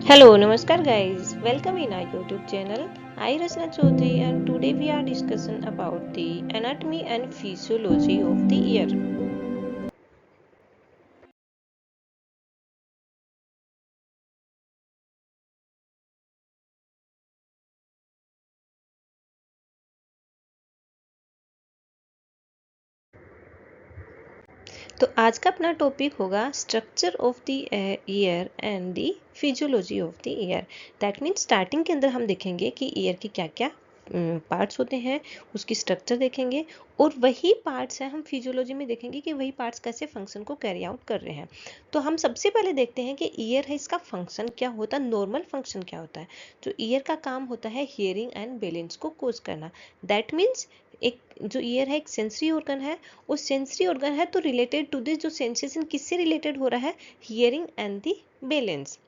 Hello, Namaskar guys. Welcome in our YouTube channel. I Rasna Chaudhary and today we are discussing about the anatomy and physiology of the ear. तो आज का अपना topic होगा structure of the year and the physiology of the year. That means starting के अंदर हम देखेंगे कि ईयर के क्या क्या पार्ट्स होते हैं, उसकी स्ट्रक्चर देखेंगे और वही पार्ट्स हैं हम फिजियोलॉजी में देखेंगे कि वही पार्ट्स कैसे फंक्शन को कैरी आउट कर रहे हैं। तो हम सबसे पहले देखते हैं कि ईयर है, इसका फंक्शन क्या होता है, नॉर्मल फंक्शन क्या होता है। तो ईयर का काम होता है हियरिंग एंड बैलेंस को कोज करना। दैट मीन्स एक जो ईयर है एक सेंसरी ऑर्गन है, उस सेंसरी ऑर्गन है तो रिलेटेड टू दिस जो सेंसेशन किससे रिलेटेड हो रहा है, हियरिंग एंड द बैलेंस।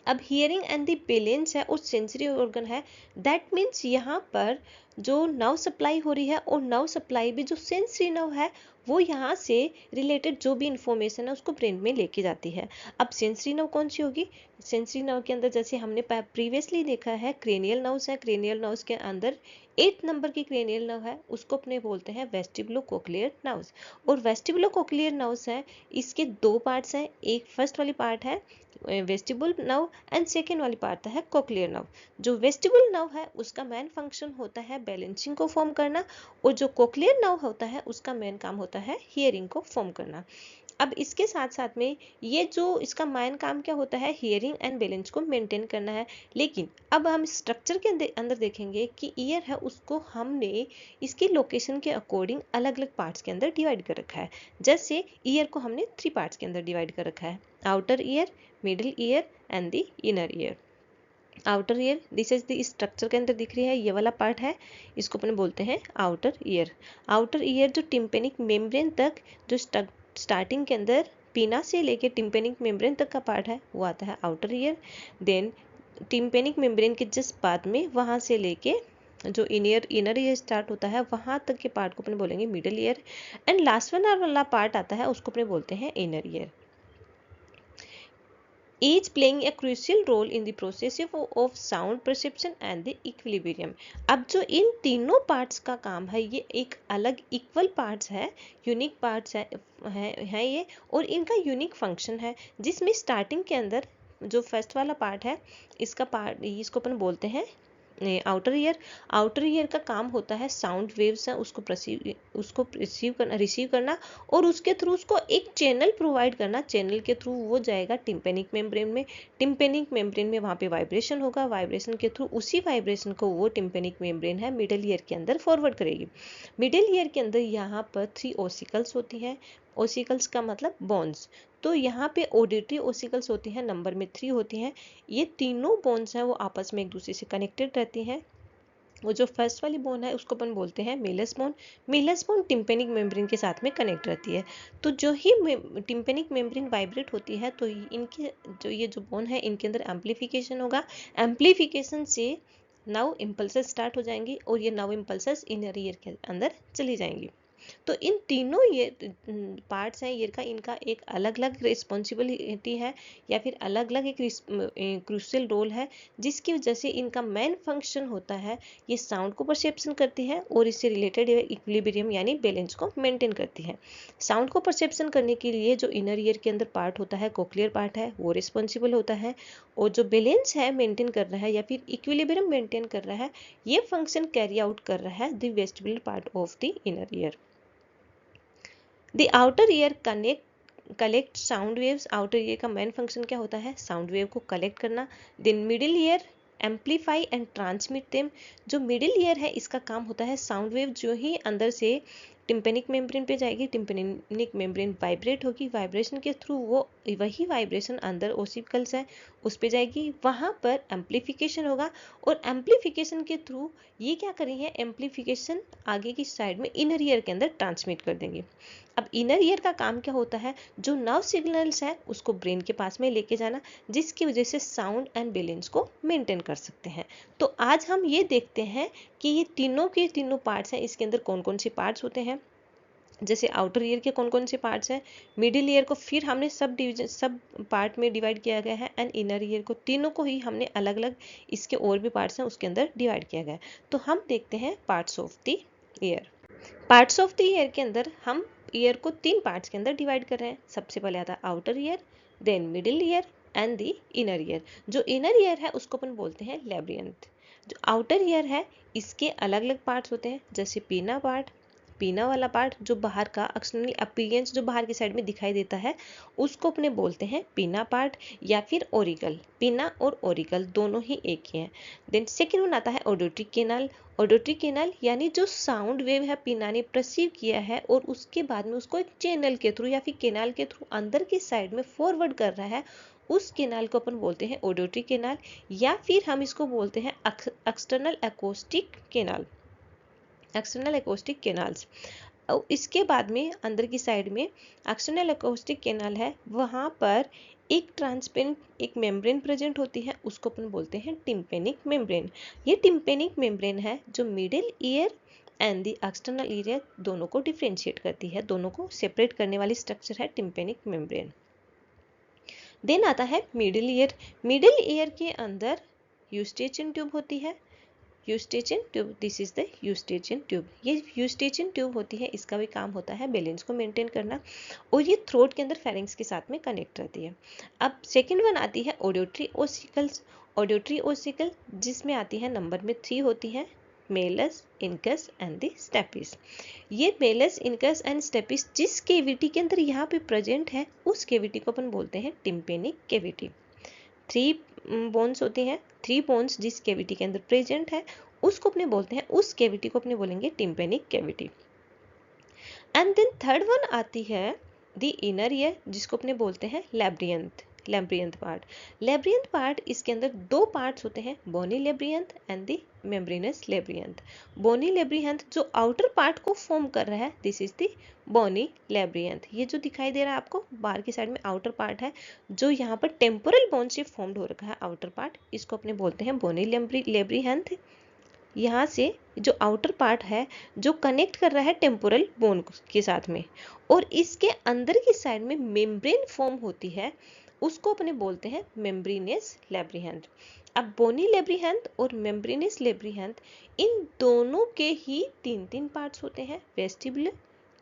अब हियरिंग एंड द बैलेंस है और सेंसरी ऑर्गन है, दैट मीन्स यहाँ पर जो नर्व सप्लाई हो रही है और नर्व सप्लाई भी जो सेंसरी नर्व है वो यहाँ से रिलेटेड जो भी इंफॉर्मेशन है उसको ब्रेन में लेके जाती है। अब सेंसरी नर्व कौन सी होगी, सेंसरी नर्व के अंदर जैसे हमने प्रीवियसली देखा है क्रेनियल नर्व्स है, क्रेनियल नर्व्स के अंदर 8 नंबर की क्रेनियल नर्व है, उसको अपने बोलते हैं वेस्टिबुलो कोक्लियर नर्व्स। और वेस्टिबुलो कोक्लियर नर्व्स है, इसके दो पार्ट्स हैं, एक फर्स्ट वाली पार्ट है वेस्टिबुल नर्व एंड सेकेंड वाली पार्ट है कोक्लियर नर्व। जो वेस्टिबुल नर्व है उसका मेन फंक्शन होता है बैलेंसिंग को फॉर्म करना और जो कोक्लियर नर्व होता है उसका मेन काम होता है हियरिंग को फॉर्म करना। अब इसके साथ साथ में ये जो इसका मेन काम क्या होता है, हियरिंग एंड बैलेंस को मेंटेन करना है। लेकिन अब हम स्ट्रक्चर के अंदर देखेंगे कि ईयर है उसको हमने इसकी लोकेशन के अकॉर्डिंग अलग अलग पार्ट्स के अंदर डिवाइड कर रखा है। जैसे ईयर को हमने 3 पार्ट्स के अंदर डिवाइड कर रखा है, outer year, middle ear and the inner year. Outer ear this is the structure के अंदर दिख रही है, ये वाला पार्ट है, इसको अपने बोलते हैं आउटर ईयर। आउटर ईयर जो टिम्पेनिक मेम्ब्रेन तक जो स्टार्टिंग के अंदर पीना से लेके टिम्पेनिक मेम्ब्रेन तक का पार्ट है वो आता है outer ear. Then tympanic membrane के जस्ट बाद में वहाँ से लेके जो इनर ईयर स्टार्ट होता है वहाँ तक के पार्ट को अपने बोलेंगे मिडल ईयर। एंड लास्ट वाला पार्ट आता है उसको अपने बोलते हैं inner year. each playing a crucial role in the process of sound perception and the equilibrium। अब जो इन तीनों पार्ट्स का काम है ये एक अलग इक्वल पार्ट्स है, यूनिक पार्ट्स है ये, और इनका यूनिक फंक्शन है जिसमें स्टार्टिंग के अंदर जो फर्स्ट वाला पार्ट है इसका पार्ट इसको अपन बोलते हैं आउटर ईयर। आउटर ईयर का काम होता है साउंड वेव्स है उसको रिसीव करना और उसके थ्रू उसको एक चैनल प्रोवाइड करना, चैनल के थ्रू वो जाएगा टिम्पेनिक मेम्ब्रेन में, टिम्पेनिक मेम्ब्रेन में वहाँ पे वाइब्रेशन होगा, वाइब्रेशन के थ्रू उसी वाइब्रेशन को वो टिम्पेनिक मेम्ब्रेन है मिडल ईयर के अंदर फॉरवर्ड करेगी। मिडल ईयर के अंदर यहाँ पर 3 ओसिकल्स होती हैं, ओसिकल्स का मतलब बोन्स। तो यहाँ पे ऑडिटरी ओसिकल्स होती हैं, नंबर में 3 होती हैं। ये तीनों बोन्स हैं वो आपस में एक दूसरे से कनेक्टेड रहती हैं। वो जो फर्स्ट वाली बोन है उसको अपन बोलते हैं Malus bone. Malus bone tympanic membrane के साथ में कनेक्ट रहती है। तो जो ही टिम्पेनिक मेम्ब्रेन वाइब्रेट होती है तो इनके जो ये जो बोन है इनके अंदर एम्प्लीफिकेशन होगा, एम्प्लीफिकेशन से नव इम्पल्सेस स्टार्ट हो जाएंगी और ये नव इम्पल्सेस इनर ईयर के अंदर चली जाएंगी। तो इन तीनों ये पार्ट्स हैं ईयर का, इनका एक अलग अलग रिस्पॉन्सिबिलिटी है या फिर अलग अलग एक क्रूशियल रोल है जिसकी वजह से इनका मेन फंक्शन होता है ये साउंड को परसेप्शन करती है और इससे रिलेटेड इक्विलिब्रियम यानी बैलेंस को मेंटेन करती है। साउंड को परसेप्शन करने के लिए जो इनर ईयर के अंदर पार्ट होता है कोक्लियर पार्ट है वो रिस्पॉन्सिबल होता है, और जो बैलेंस है मेंटेन कर रहा है या फिर इक्विलिब्रियम मेंटेन कर रहा है ये फंक्शन कैरी आउट कर रहा है the vestibular part of the inner ear. The outer ear collect sound waves. Outer ear का मेन फंक्शन क्या होता है, साउंड वेव को कलेक्ट करना। Then middle ear amplify and transmit them. जो मिडिल ईयर है इसका काम होता है साउंड वेव जो ही अंदर से टिम्पेनिक मेम्ब्रेन पे जाएगी, टिम्पेनिक मेम्ब्रेन वाइब्रेट होगी, वाइब्रेशन के थ्रू वो वही वाइब्रेशन अंदर ओसिकल्स है उस पे जाएगी, वहाँ पर एम्पलीफिकेशन होगा और एम्पलीफिकेशन के थ्रू ये क्या करेंगे, एम्पलीफिकेशन आगे की साइड में इनर ईयर के अंदर ट्रांसमिट कर देंगे। अब इनर ईयर का काम क्या होता है, जो नर्व सिग्नल्स है उसको ब्रेन के पास में लेके जाना जिसकी वजह से साउंड एंड बैलेंस को मेंटेन कर सकते हैं। तो आज हम ये देखते हैं कि ये तीनों के तीनों पार्ट्स हैं, इसके अंदर कौन कौन से पार्ट्स होते हैं। जैसे आउटर ईयर के कौन कौन से पार्ट्स हैं, मिडिल ईयर को फिर हमने सब पार्ट में डिवाइड किया गया है, एंड इनर ईयर को, तीनों को ही हमने अलग अलग, इसके और भी पार्ट्स हैं उसके अंदर डिवाइड किया गया है। तो हम देखते हैं parts of the year. Parts of the year के अंदर हम ईयर को 3 पार्ट्स के अंदर डिवाइड कर रहे हैं। सबसे पहले आता है outer ear, then middle ear and the inner ear. जो इनर ईयर है उसको अपन बोलते हैं लैब्रियंथ। जो आउटर ईयर है इसके अलग अलग पार्ट्स होते हैं, जैसे पीना पार्ट, पीना वाला पार्ट जो बाहर का एक्सटर्नल अपीयरेंस जो बाहर की साइड में दिखाई देता है उसको अपने बोलते हैं पीना पार्ट, या फिर ओरिकल। पीना और ओरिकल दोनों ही एक ही हैं। देन सेकेंड वन आता है ऑडिटरी कैनाल। ऑडिटरी कैनाल यानी जो साउंड वेव है पीना ने परसीव किया है और उसके बाद में उसको एक चैनल के थ्रू या फिर कैनाल के थ्रू अंदर की साइड में फॉरवर्ड कर रहा है, उस कैनाल को अपन बोलते हैं ऑडिटरी कैनाल, या फिर हम इसको बोलते हैं external acoustic canal, external acoustic canals. और इसके बाद में अंदर की साइड में एक्सटर्नल एकॉस्टिक कैनाल है, वहाँ पर एक ट्रांसपेरेंट एक मेम्ब्रेन प्रेजेंट होती है, उसको अपन बोलते हैं टिम्पेनिक मेम्ब्रेन। ये टिम्पेनिक मेम्ब्रेन है जो middle ear and the external ear दोनों को डिफ्रेंशिएट करती है, दोनों को सेपरेट करने वाली स्ट्रक्चर है टिम्पेनिक मेम्ब्रेन। देन आता है मिडिल ईयर। मिडिल ईयर के अंदर यूस्टेचियन ट्यूब होती है, eustachian tube, this is the eustachian tube. ये यूस्टेचियन ट्यूब होती है, इसका भी काम होता है बैलेंस को मेंटेन करना, और ये थ्रोट के अंदर फेरिंग्स के साथ में कनेक्ट रहती है। अब सेकंड वन आती है ऑडिटरी ओसिकल्स। ऑडिटरी ओसिकल जिसमें आती है नंबर में 3 होती है, malleus, incus and the stapes. ये मेलस, इनकस एंड स्टेपिस जिस केविटी के अंदर यहाँ पे प्रेजेंट है उस केविटी को अपन बोलते हैं टिम्पेनिक केविटी। 3 बोन्स होते हैं, 3 बोन्स जिस केविटी के अंदर प्रेजेंट है उसको अपने बोलते हैं, उस केविटी को अपने बोलेंगे tympanic cavity. And then third one आती है द इनर ईयर जिसको अपने बोलते हैं लैब्रियंथ। लैब्रियंथ पार्ट, लैब्रियंथ पार्ट इसके अंदर 2 पार्ट्स होते हैं, बोनी लैब्रियंथ एंड द मेम्ब्रेनस लैब्रियंथ। बोनी लैब्रियंथ जो आउटर पार्ट को फॉर्म कर रहा है, दिस इज द बोनी लैब्रियंथ। ये जो दिखाई दे रहा है आपको बाहर की साइड में आउटर पार्ट है, जो यहाँ पर टेम्पोरल बोन से फॉर्म्ड हो रखा है आउटर पार्ट, इसको अपने बोलते हैं बोनी लैब्रियंथ। यहाँ से जो आउटर पार्ट है जो कनेक्ट कर रहा है टेम्पोरल बोन के साथ में, और इसके अंदर की साइड में मेम्ब्रेन फॉर्म होती है, उसको अपने बोलते हैं मेम्ब्रेनस लैब्रियंथ। अब बोनी लैब्रियंथ और मेम्ब्रेनस लैब्रियंथ इन दोनों के ही 3 पार्ट्स होते हैं, vestibular,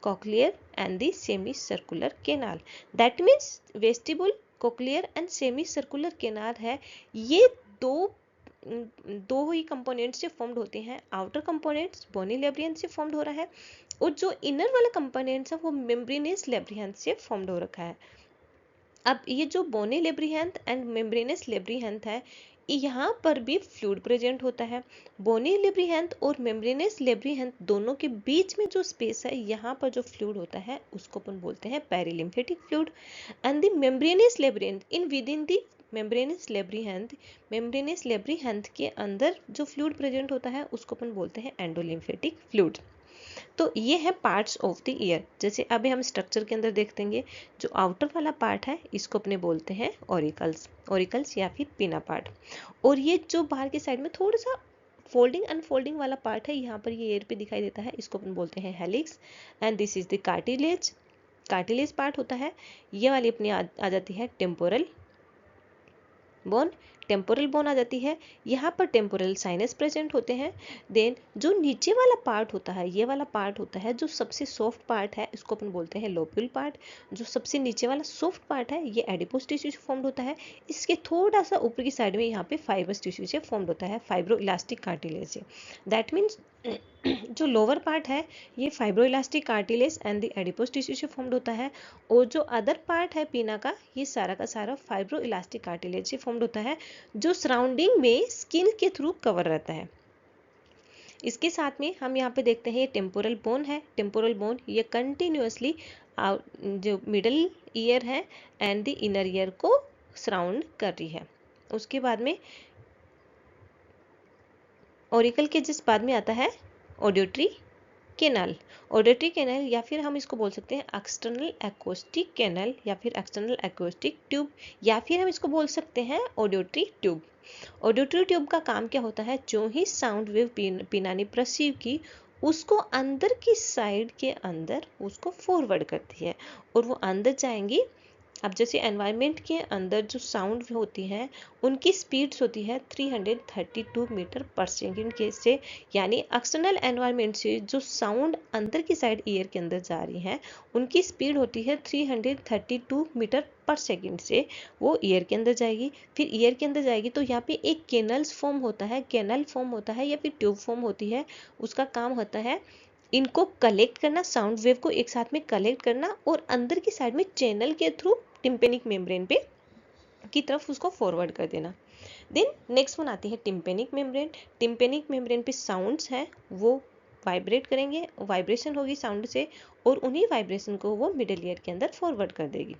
cochlear and the semicircular canal. That means vestibule, cochlear and semi circular canal है, ये दो ही कंपोनेंट से फॉर्म्ड होते हैं। आउटर कंपोनेंट्स बोनी लैब्रियंथ से फॉर्म्ड हो रहा है, और जो इनर वाला कंपोनेंट्स है वो मेम्ब्रेनस लैब्रियंथ से फॉर्म्ड हो रखा है। अब ये जो बोनी लैब्रियंथ एंड मेम्ब्रेनस लैब्रियंथ है, यहाँ पर भी फ्लूइड प्रेजेंट होता है। बोनी लैब्रियंथ और मेम्ब्रेनस लैब्रियंथ दोनों के बीच में जो स्पेस है, यहाँ पर जो फ्लूइड होता है उसको अपन बोलते हैं perilymphatic fluid. And the membranous labyrinth in within the membranous labyrinth, membranous labyrinth के अंदर जो फ्लूइड प्रेजेंट होता है उसको अपन बोलते हैं एंडोलिम्फेटिक फ्लूइड। तो ये है पार्ट्स ऑफ द ईयर। जैसे अभी हम स्ट्रक्चर के अंदर देखेंगे, जो आउटर वाला पार्ट है इसको अपने बोलते हैं ऑरिकल्स, ऑरिकल्स या फिर पीना पार्ट, और ये जो बाहर की साइड में थोड़ा सा फोल्डिंग अनफोल्डिंग वाला पार्ट है, यहाँ पर ये एयर पे दिखाई देता है, इसको अपन बोलते हैं helix. And this is the cartilage, cartilage part होता है। ये वाली अपनी आ जाती है टेम्पोरल बोन, टेम्पोरल बोन आ जाती है, यहाँ पर टेम्पोरल साइनस प्रेजेंट होते हैं। देन जो नीचे वाला पार्ट होता है, ये वाला पार्ट होता है जो सबसे सॉफ्ट पार्ट है, इसको अपन बोलते हैं लोब्यूल पार्ट। जो सबसे नीचे वाला सॉफ्ट पार्ट है ये एडिपोस टिश्यू से फॉर्म्ड होता है, इसके थोड़ा सा ऊपर की साइड में यहाँ पे फाइबरस टिश्यू से फॉर्म्ड होता है, फाइब्रो इलास्टिक कार्टिलेज से। दैट मीन्स जो लोअर पार्ट है ये fibro elastic cartilage and the adipose tissue से फॉर्म्ड होता है, और जो अदर पार्ट है पीना का, ये सारा का सारा फाइब्रो इलास्टिक कार्टिलेज से फॉर्म्ड होता है, जो सराउंडिंग में स्किन के थ्रू कवर रहता है। इसके साथ में हम यहाँ पे देखते हैं ये टेम्पोरल बोन है, टेम्पोरल बोन ये कंटिन्यूअसली जो मिडल ईयर है एंड द इनर ईयर को सराउंड कर रही है। उसके बाद में ऑरिकल के जिस बाद में आता है ऑडिटरी कैनाल। ऑडिटरी कैनाल या फिर हम इसको बोल सकते हैं एक्सटर्नल एकॉस्टिक कैनाल या फिर एक्सटर्नल एकॉस्टिक ट्यूब, या फिर हम इसको बोल सकते हैं ऑडिटरी ट्यूब। ऑडिटरी ट्यूब का काम क्या होता है, जो ही साउंड वेव पीना ने परसीव की उसको अंदर की साइड के अंदर उसको फॉरवर्ड करती है और वो अंदर जाएंगी। अब जैसे एनवायरनमेंट के अंदर जो साउंड होती है उनकी स्पीड्स होती है 332 मीटर पर सेकेंड के से, यानी एक्सटर्नल एनवायरनमेंट से जो साउंड अंदर की साइड ईयर के अंदर जा रही है उनकी स्पीड होती है 332 मीटर पर सेकेंड से, वो ईयर के अंदर जाएगी। फिर ईयर के अंदर जाएगी तो यहाँ पे एक कैनल फॉर्म होता है या फिर ट्यूब फॉर्म होती है। उसका काम होता है इनको कलेक्ट करना, साउंड वेव को एक साथ में कलेक्ट करना और अंदर की साइड में चैनल के थ्रू टिम्पेनिक मेम्ब्रेन पे की तरफ उसको फॉरवर्ड कर देना। देन नेक्स्ट वन आती है टिम्पेनिक मेम्ब्रेन। टिम्पेनिक मेम्ब्रेन पे साउंड्स हैं वो वाइब्रेट करेंगे, वाइब्रेशन होगी साउंड से और उन्हीं वाइब्रेशन को वो मिडिल ईयर के अंदर फॉरवर्ड कर देगी।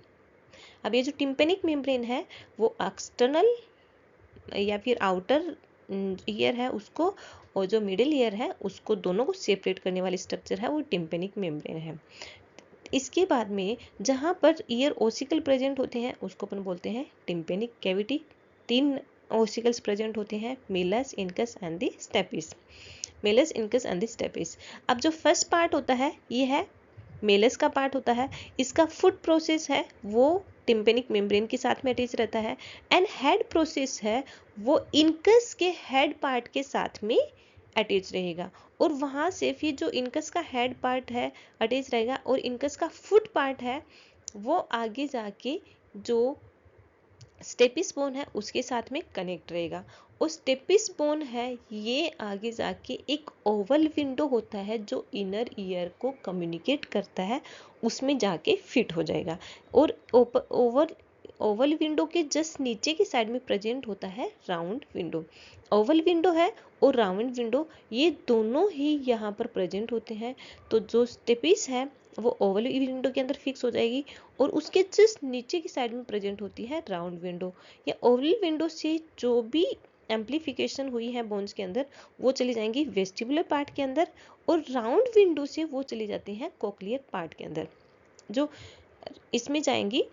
अब ये जो टिम्पेनिक मेम्ब्रेन है वो एक्सटर्नल या फिर आउटर ईयर है उसको और जो मिडिल ईयर है उसको दोनों को सेपरेट करने वाली स्ट्रक्चर है वो टिम्पेनिक मेम्ब्रेन है। इसके बाद में जहाँ पर ईयर ओसिकल प्रेजेंट होते हैं उसको अपन बोलते हैं टिम्पेनिक कैविटी। 3 ओसिकल्स प्रेजेंट होते हैं, malleus, incus and the stapes. Malleus, incus and the stapes. अब जो फर्स्ट पार्ट होता है ये है मेलस का पार्ट होता है, इसका फुट प्रोसेस है वो टिम्पेनिक मेम्ब्रेन के साथ में अटैच रहता है एंड हेड प्रोसेस है वो इनकस के हेड पार्ट के साथ में अटैच रहेगा और वहाँ से फिर जो इनकस का हेड पार्ट है अटैच रहेगा और इनकस का फुट पार्ट है वो आगे जाके जो स्टेपिस बोन है उसके साथ में कनेक्ट रहेगा। और स्टेपिस बोन है ये आगे जाके एक ओवल विंडो होता है जो इनर ईयर को कम्युनिकेट करता है उसमें जाके फिट हो जाएगा। और ओवल विंडो के जस्ट नीचे की साइड में प्रेजेंट होता है राउंड विंडो। ओवल विंडो है और राउंड विंडो ये दोनों ही यहाँ पर प्रेजेंट होते हैं। तो जो स्टेपिस है वो ओवल विंडो के अंदर फिक्स हो जाएगी और उसके जस्ट नीचे की साइड में प्रेजेंट होती है राउंड विंडो। या ओवल विंडो से जो भी एम्प्लीफिकेशन हुई है बोन्स के अंदर वो चली जाएंगी वेस्टिबुलर पार्ट के अंदर और राउंड विंडो से वो चली जाती हैं कोक्लियर पार्ट के अंदर। जो इसमें जाएंगी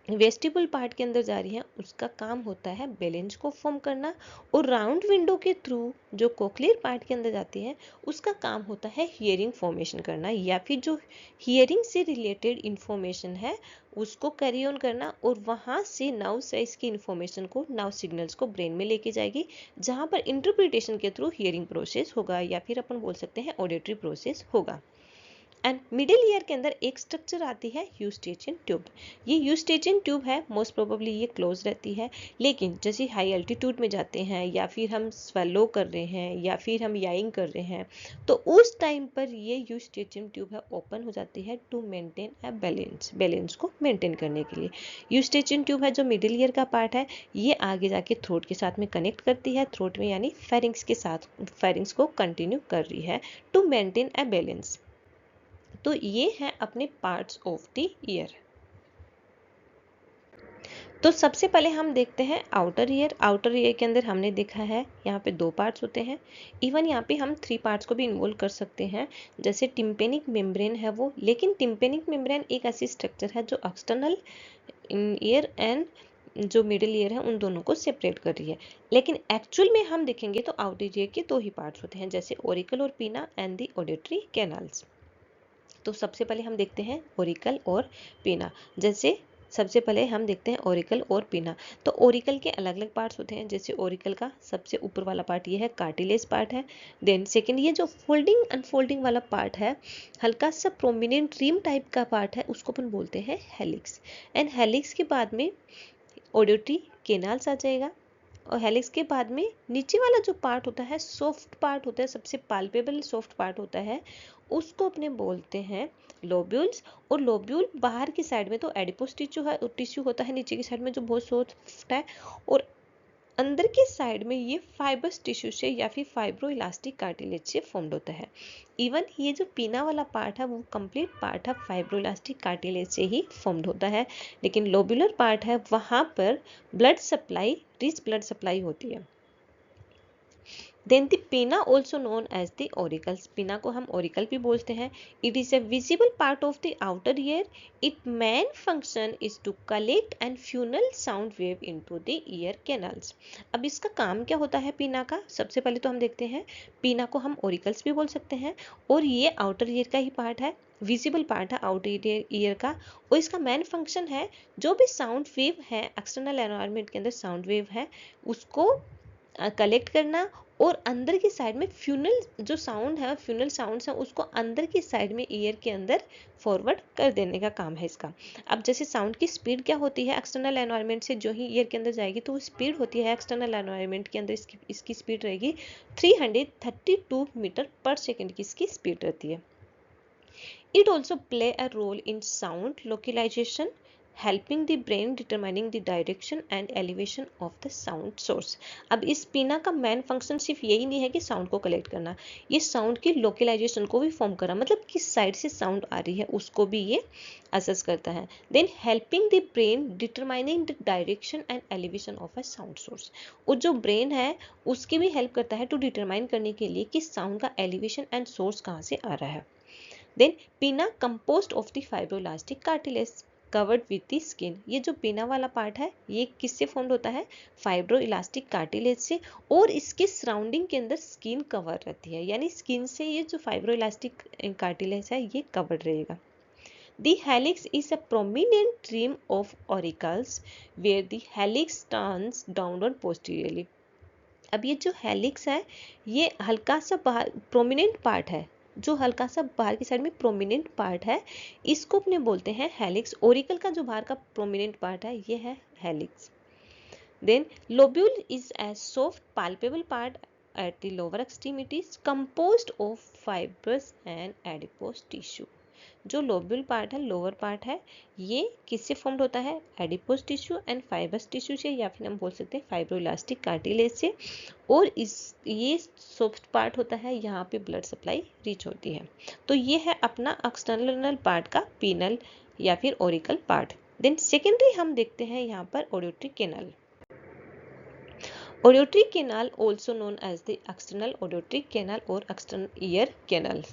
वेस्टिबुल पार्ट के अंदर जा रही है उसका काम होता है बैलेंस को फॉर्म करना और राउंड विंडो के थ्रू जो कोक्लियर पार्ट के अंदर जाती है उसका काम होता है हियरिंग फॉर्मेशन करना या फिर जो हियरिंग से रिलेटेड इंफॉर्मेशन है उसको कैरी ऑन करना और वहाँ से नर्व साइज की इंफॉर्मेशन को नर्व सिग्नल्स को ब्रेन में लेके जाएगी जहाँ पर इंटरप्रिटेशन के थ्रू हियरिंग प्रोसेस होगा या फिर अपन बोल सकते हैं ऑडिटरी प्रोसेस होगा। एंड मिडिल ईयर के अंदर एक स्ट्रक्चर आती है यूस्टेचियन ट्यूब। ये यूस्टेचियन ट्यूब है मोस्ट प्रोबेबली ये क्लोज रहती है, लेकिन जैसे हाई एल्टीट्यूड में जाते हैं या फिर हम स्वेलो कर रहे हैं या फिर हम याइंग कर रहे हैं तो उस टाइम पर ये यूस्टेचियन ट्यूब है ओपन हो जाती है टू मेंटेन अ बैलेंस को मेंटेन करने के लिए। यूस्टेचियन ट्यूब है जो मिडिल ईयर का पार्ट है ये आगे जाके थ्रोट के साथ में कनेक्ट करती है, थ्रोट में यानी फेरिंग्स के साथ फेरिंग्स को कंटिन्यू कर रही है टू मेंटेन अ बैलेंस। तो ये हैं अपने पार्ट्स ऑफ द ईयर। तो सबसे पहले हम देखते हैं आउटर ईयर। आउटर ईयर के अंदर हमने देखा है यहाँ पे 2 पार्ट्स होते हैं, इवन यहाँ पे हम 3 पार्ट्स को भी इन्वॉल्व कर सकते हैं जैसे टिम्पेनिक मेम्ब्रेन है वो। लेकिन टिम्पेनिक मेम्ब्रेन एक ऐसी स्ट्रक्चर है जो एक्सटर्नल ईयर एंड जो मिडिल ईयर है उन दोनों को सेपरेट कर रही है। लेकिन एक्चुअल में हम देखेंगे तो आउटर ईयर के 2 ही पार्ट्स होते हैं जैसे ओरिकल और पीना एंड द ऑडिटरी कैनाल्स। तो सबसे पहले हम देखते हैं ओरिकल और पीना। जैसे सबसे पहले हम देखते हैं ओरिकल और पीना। तो ओरिकल के अलग अलग पार्ट्स होते हैं जैसे ओरिकल का सबसे ऊपर वाला पार्ट ये है कार्टिलेज पार्ट है। देन सेकंड ये जो फोल्डिंग अनफोल्डिंग वाला पार्ट है हल्का सा प्रोमिनेंट रिम टाइप का पार्ट है उसको अपन बोलते हैं हेलिक्स। एंड हेलिक्स के बाद में ऑडिटरी कैनाल्स आ जाएगा और हेलिक्स के बाद में नीचे वाला जो पार्ट होता है सॉफ्ट पार्ट होता है, सबसे पाल्पेबल सॉफ्ट पार्ट होता है उसको अपने बोलते हैं लोब्यूल्स। और लोब्यूल बाहर की साइड में तो एडिपोस टिश्यू होता है नीचे की साइड में जो बहुत सॉफ्ट है और अंदर की साइड में ये फाइबर्स टिश्यू से या फिर फाइब्रो इलास्टिक कार्टिलेज से फॉर्म्ड होता है। इवन ये जो पीना वाला पार्ट है वो कंप्लीट पार्ट है फाइब्रो इलास्टिक कार्टिलेज से ही फॉर्म्ड होता है। लेकिन लोब्यूलर पार्ट है वहाँ पर blood supply rich blood supply होती है। Then the pinna also known as the auricles, pinna को हम ऑरिकल भी बोलते हैं। It is a visible part of the outer ear. It main function is to collect and funnel sound wave into the ear canals. अब इसका काम क्या होता है पिना का, सबसे पहले तो हम देखते हैं, पिना को हम ऑरिकल्स भी बोल सकते हैं और ये आउटर ईयर का ही पार्ट है, विजिबल पार्ट है आउटर ईयर का, और इसका मेन फंक्शन है जो भी साउंड वेव है एक्सटर्नल एनवायरनमेंट के अंदर साउंड वेव है उसको कलेक्ट करना और अंदर की साइड में फ्यूनल जो साउंड है, फ्यूनल साउंड्स है उसको अंदर की साइड में ईयर के अंदर फॉरवर्ड कर देने का काम है इसका। अब जैसे साउंड की स्पीड क्या होती है एक्सटर्नल एनवायरनमेंट से जो ही ईयर के अंदर जाएगी तो वो स्पीड होती है एक्सटर्नल एनवायरनमेंट के अंदर इसकी स्पीड रहेगी 332 मीटर पर सेकेंड की इसकी स्पीड रहती है। It also play a role in sound localization, helping the brain determining the direction and elevation of the sound source। अब इस पिना का मेन फंक्शन सिर्फ यही नहीं है कि साउंड को कलेक्ट करना, ये साउंड की लोकलाइजेशन को भी फॉर्म करना, मतलब किस साइड से साउंड आ रही है उसको भी ये असेस करता है। Then helping the brain determining the direction and elevation of a sound source, और जो ब्रेन है उसकी भी हेल्प करता है टू डिटरमाइन करने के लिए कि साउंड का एलिवेशन एंड सोर्स कहाँ से आ रहा है। Then pinna composed of the fibroelastic cartilage covered with the skin। ये जो पिना वाला पार्ट है ये किससे फॉर्म होता है, फाइब्रो इलास्टिक कार्टिलेज से, और इसके सराउंडिंग के अंदर स्किन कवर रहती है, यानी स्किन से ये जो फाइब्रो इलास्टिक कार्टिलेज है ये कवर रहेगा। The helix is a prominent trim of auricles where the helix turns downward posteriorly। अब ये जो हेलिक्स है ये हल्का सा बाहर प्रोमिनेंट पार्ट है, जो हल्का सा बाहर की साइड में प्रोमिनेंट पार्ट है इसको अपने बोलते हैं हेलिक्स। ओरिकल का जो बाहर का प्रोमिनेंट पार्ट है ये है helix. Then lobule is a soft palpable part at the lower extremities composed of fibrous and adipose tissue। जो लोब्यूल पार्ट है, लोअर पार्ट है, ये किससे फॉर्म्ड होता है, adipose tissue and fibrous tissue से, या फिर हम बोल सकते हैं फाइब्रोइलास्टिक कार्टिलेज से, और ये सॉफ्ट पार्ट होता है, यहाँ पे ब्लड सप्लाई रीच होती है। तो ये है अपना एक्सटर्नल पार्ट का पीनल या फिर ओरिकल पार्ट। देन सेकेंडरी हम देखते हैं यहाँ पर ऑडियोट्री canal. Auditory canal also known as the external auditory canal और external ear canal।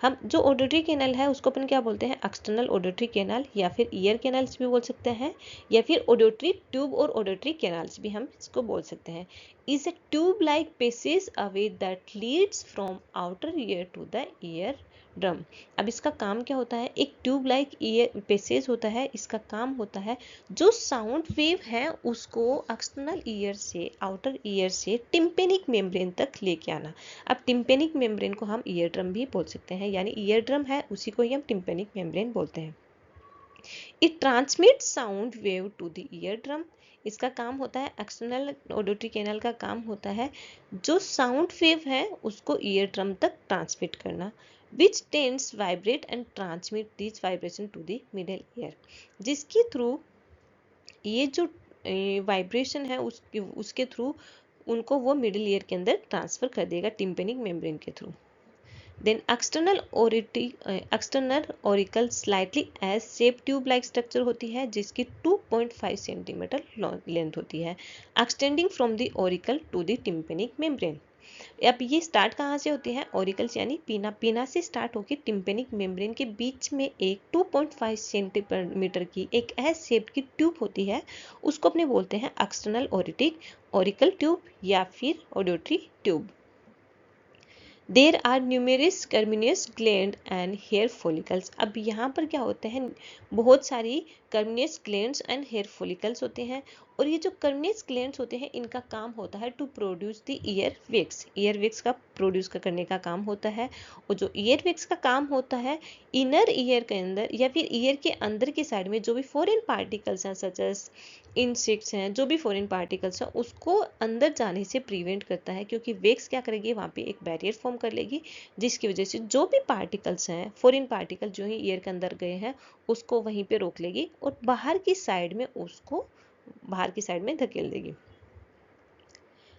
हम जो auditory canal है उसको अपन क्या बोलते हैं, external auditory canal या फिर ear canals भी बोल सकते हैं, या फिर auditory tube और auditory canals भी हम इसको बोल सकते हैं। is a tube like passage away that leads from outer ear to the ear drum. अब इसका काम क्या होता है, एक ट्यूब लाइक ईयर पैसेज होता है, इसका काम होता है जो साउंड वेव है उसको एक्सटर्नल ईयर से आउटर ईयर से टिम्पेनिक मेम्ब्रेन तक लेके आना। अब टिम्पेनिक मेम्ब्रेन को हम ईयर ड्रम भी बोल सकते हैं, यानी ईयर ड्रम है उसी को ही हम टिम्पेनिक मेम्ब्रेन बोलते हैं। It transmit sound wave to the ear drum. इसका काम होता है, एक्सटर्नल ऑडिटरी कैनल का काम होता है जो साउंड वेव है उसको ईयर ड्रम तक ट्रांसमिट करना, which tends vibrate and transmit these vibration to the middle ear। जिसके थ्रू ये जो वाइब्रेशन है उसके थ्रू उनको वो मिडिल ईयर के अंदर ट्रांसफर कर देगा टिम्पेनिक मेम्ब्रेन के through. Then external auricle slightly S shape tube like structure होती है जिसकी 2.5 सेंटीमीटर लेंथ होती है, extending from the auricle to the tympanic membrane. अब ये स्टार्ट कहाँ से होती है, ऑरिकल्स यानी पीना से स्टार्ट होकर टिम्पेनिक मेम्ब्रेन के बीच में एक 2.5 सेंटीमीटर की एक एस शेप की ट्यूब होती है, उसको अपने बोलते हैं एक्सटर्नल ऑरिकल ट्यूब या फिर auditory tube. There are numerous ceruminous gland and hair follicles. अब यहाँ पर क्या होते हैं, बहुत सारी ceruminous glands and hair follicles होते हैं, और ये जो कर्मिनियस ग्लैंड्स होते हैं इनका काम होता है to produce the ear wax का प्रोड्यूस करने का काम होता है। और जो ईयर विक्स का काम होता है इनर ईयर के अंदर या फिर ईयर के अंदर की साइड में जो भी फॉरेन पार्टिकल्स हैं सच एज इंसेक्ट्स हैं, जो भी फॉरेन पार्टिकल्स हैं उसको अंदर जाने से प्रिवेंट करता है, क्योंकि वेक्स क्या करेगी वहाँ पे एक बैरियर फॉर्म कर लेगी जिसकी वजह से जो भी पार्टिकल्स हैं फॉरेन पार्टिकल जो ही ईयर के अंदर गए हैं उसको वहीं पे रोक लेगी और बाहर की साइड में धकेल देगी।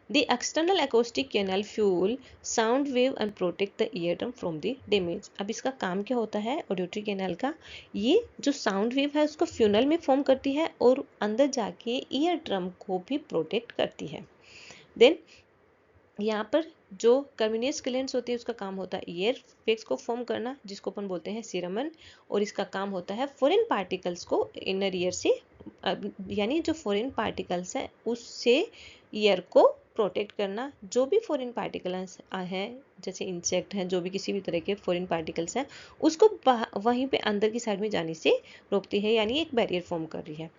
The external acoustic canal fuel sound wave and protect the eardrum from the damage। अब इसका काम क्या होता है ऑडियोट्री कैनाल का, ये जो साउंड वेव है उसको फ्यूनल में फॉर्म करती है और अंदर जाके ईयर ड्रम को भी प्रोटेक्ट करती है। देन यहाँ पर जो कर्मिनियस ग्लैंड्स होती है उसका काम होता है ईयर वेक्स को फॉर्म करना, जिसको अपन बोलते हैं सीरमन, और इसका काम होता है फॉरेन पार्टिकल्स को इनर ईयर से यानी जो फॉरेन पार्टिकल्स है उससे ईयर को प्रोटेक्ट करना। जो भी फॉरेन पार्टिकल्स हैं जैसे इंसेक्ट हैं, जो भी किसी भी तरह के फॉरेन पार्टिकल्स हैं उसको वहीं पे अंदर की साइड में जाने से रोकती है, यानी एक बैरियर फॉर्म कर रही है।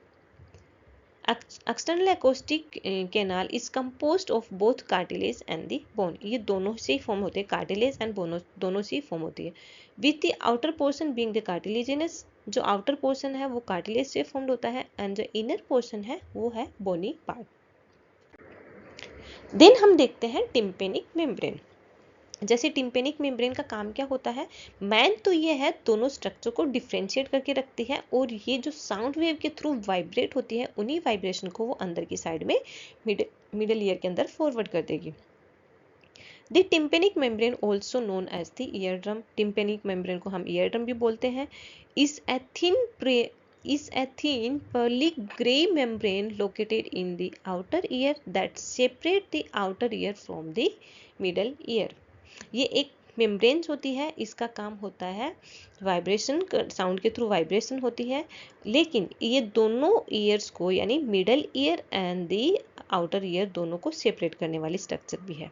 External acoustic canal is composed of both cartilage and the bone। ये दोनों से ही फॉर्म होते हैं, कार्टिलेज एंड बोन दोनों से ही फॉर्म होती है। With the outer portion being the cartilaginous, जो आउटर पोर्शन है वो कार्टिलेज से फॉर्म्ड होता है एंड जो इनर पोर्शन है वो है बोनी पार्ट। देन हम देखते हैं टिम्पेनिक मेम्ब्रेन। जैसे टिम्पेनिक मेम्ब्रेन का काम क्या होता है, मैन तो ये है दोनों स्ट्रक्चर को डिफ्रेंशिएट करके रखती है, और ये जो साउंड वेव के थ्रू वाइब्रेट होती है उन्हीं वाइब्रेशन को वो अंदर की साइड में मिडल ईयर के अंदर फॉरवर्ड कर देगी। The tympanic membrane also known as the ear drum. Tympanic membrane को हम ईयर ड्रम भी बोलते हैं। इस a thin pearly gray membrane located in the outer ear that separate the outer ear from the middle ear। ये एक membranes होती है, इसका काम होता है वाइब्रेशन, साउंड के थ्रू वाइब्रेशन होती है, लेकिन ये दोनों ईयर्स को यानी middle ear and the outer ear दोनों को सेपरेट करने वाली स्ट्रक्चर भी है।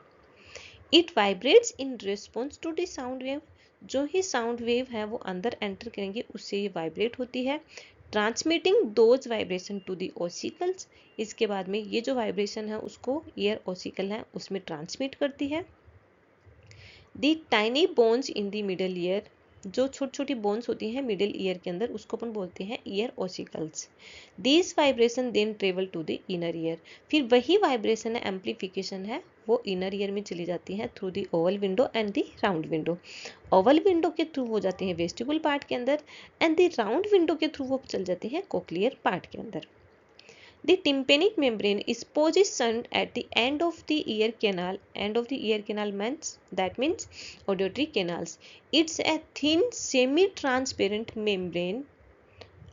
It vibrates in response to the sound wave. जो ही साउंड वेव है वो अंदर एंटर करेंगे उससे ये वाइब्रेट होती है, transmitting those vibration to the ossicles. इसके बाद में ये जो वाइब्रेशन है उसको ईयर ओसिकल है उसमें ट्रांसमिट करती है। The tiny bones in the middle ear, जो छोटी छोटी बोन्स होती हैं मिडिल ईयर के अंदर उसको अपन बोलते हैं ear ossicles. This vibration then travel to the inner ear. फिर वही वाइब्रेशन है, एम्पलीफिकेशन है, वो इनर ईयर में चली जाती है through the Oval window and the round window. Oval window के थ्रू हो जाती है वेस्टिबुल पार्ट के अंदर एंड दी राउंड विंडो के थ्रू वो चल जाती है कोक्लियर पार्ट के अंदर। The tympanic membrane is positioned at the end of the ear canal. End of the ear canal means auditory canals. It's a thin semi-transparent membrane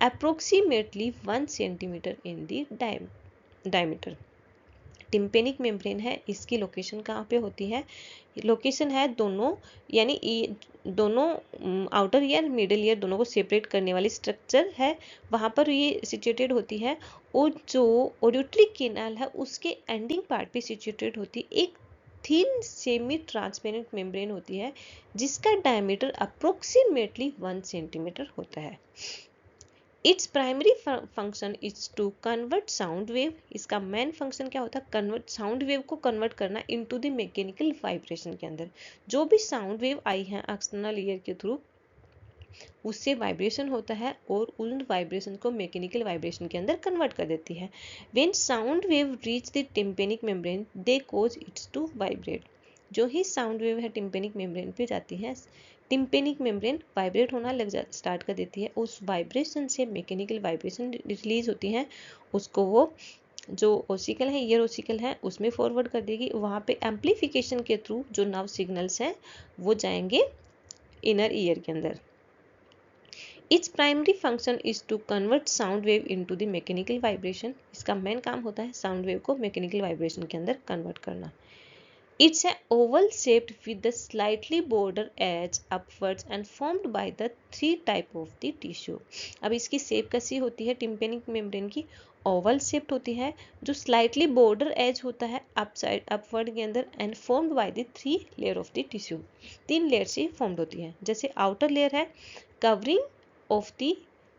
approximately 1 centimeter in the diameter. Tympanic membrane है, इसकी location कहाँ पे होती है, location है दोनों यानी दोनों आउटर ईयर मिडिल ईयर दोनों को सेपरेट करने वाली स्ट्रक्चर है, वहाँ पर ये सिचुएटेड होती है। और जो ऑडिटरी कैनाल है उसके एंडिंग पार्ट पे सिचुएटेड होती है एक थिन सेमी ट्रांसपेरेंट मेम्ब्रेन होती है जिसका डायमीटर अप्रोक्सीमेटली 1 सेंटीमीटर होता है। Its primary function is to convert sound wave. इसका मेन फंक्शन क्या होता है, कन्वर्ट साउंड वेव को कन्वर्ट करना इनटू द मैकेनिकल वाइब्रेशन के अंदर। जो भी साउंड वेव आई है एक्सटर्नल ईयर के थ्रू उससे वाइब्रेशन होता है और उन वाइब्रेशन को मैकेनिकल वाइब्रेशन के अंदर कन्वर्ट कर देती है। When sound wave reach the tympanic membrane they cause its to vibrate. जो ही साउंड वेव है टिम्पेनिक मेम्ब्रेन पे जाती है, टिम्पेनिक मेम्ब्रेन वाइब्रेट होना स्टार्ट कर देती है। उस वाइब्रेशन से मैकेनिकल वाइब्रेशन रिलीज होती है, उसको वो जो ओसिकल है ईयर ओसिकल है उसमें फॉरवर्ड कर देगी। वहाँ पे एम्पलीफिकेशन के थ्रू जो नर्व सिग्नल्स हैं वो जाएंगे इनर ईयर के अंदर। Its primary function is to convert sound wave into the mechanical vibration। इसका मेन काम होता है साउंड वेव को मैकेनिकल वाइब्रेशन के अंदर कन्वर्ट करना। It's a oval shaped with the slightly border edge upwards and formed by the 3 type of the tissue। अब इसकी शेप कैसी होती है टिम्पेनिक मेम्ब्रेन की, ओवल शेप्ड होती है जो स्लाइटली बॉर्डर एज होता है अपसाइड अपवर्ड के अंदर and formed by the 3 layer of the tissue. 3 layer से फॉर्म्ड होती है। जैसे आउटर लेयर है covering of the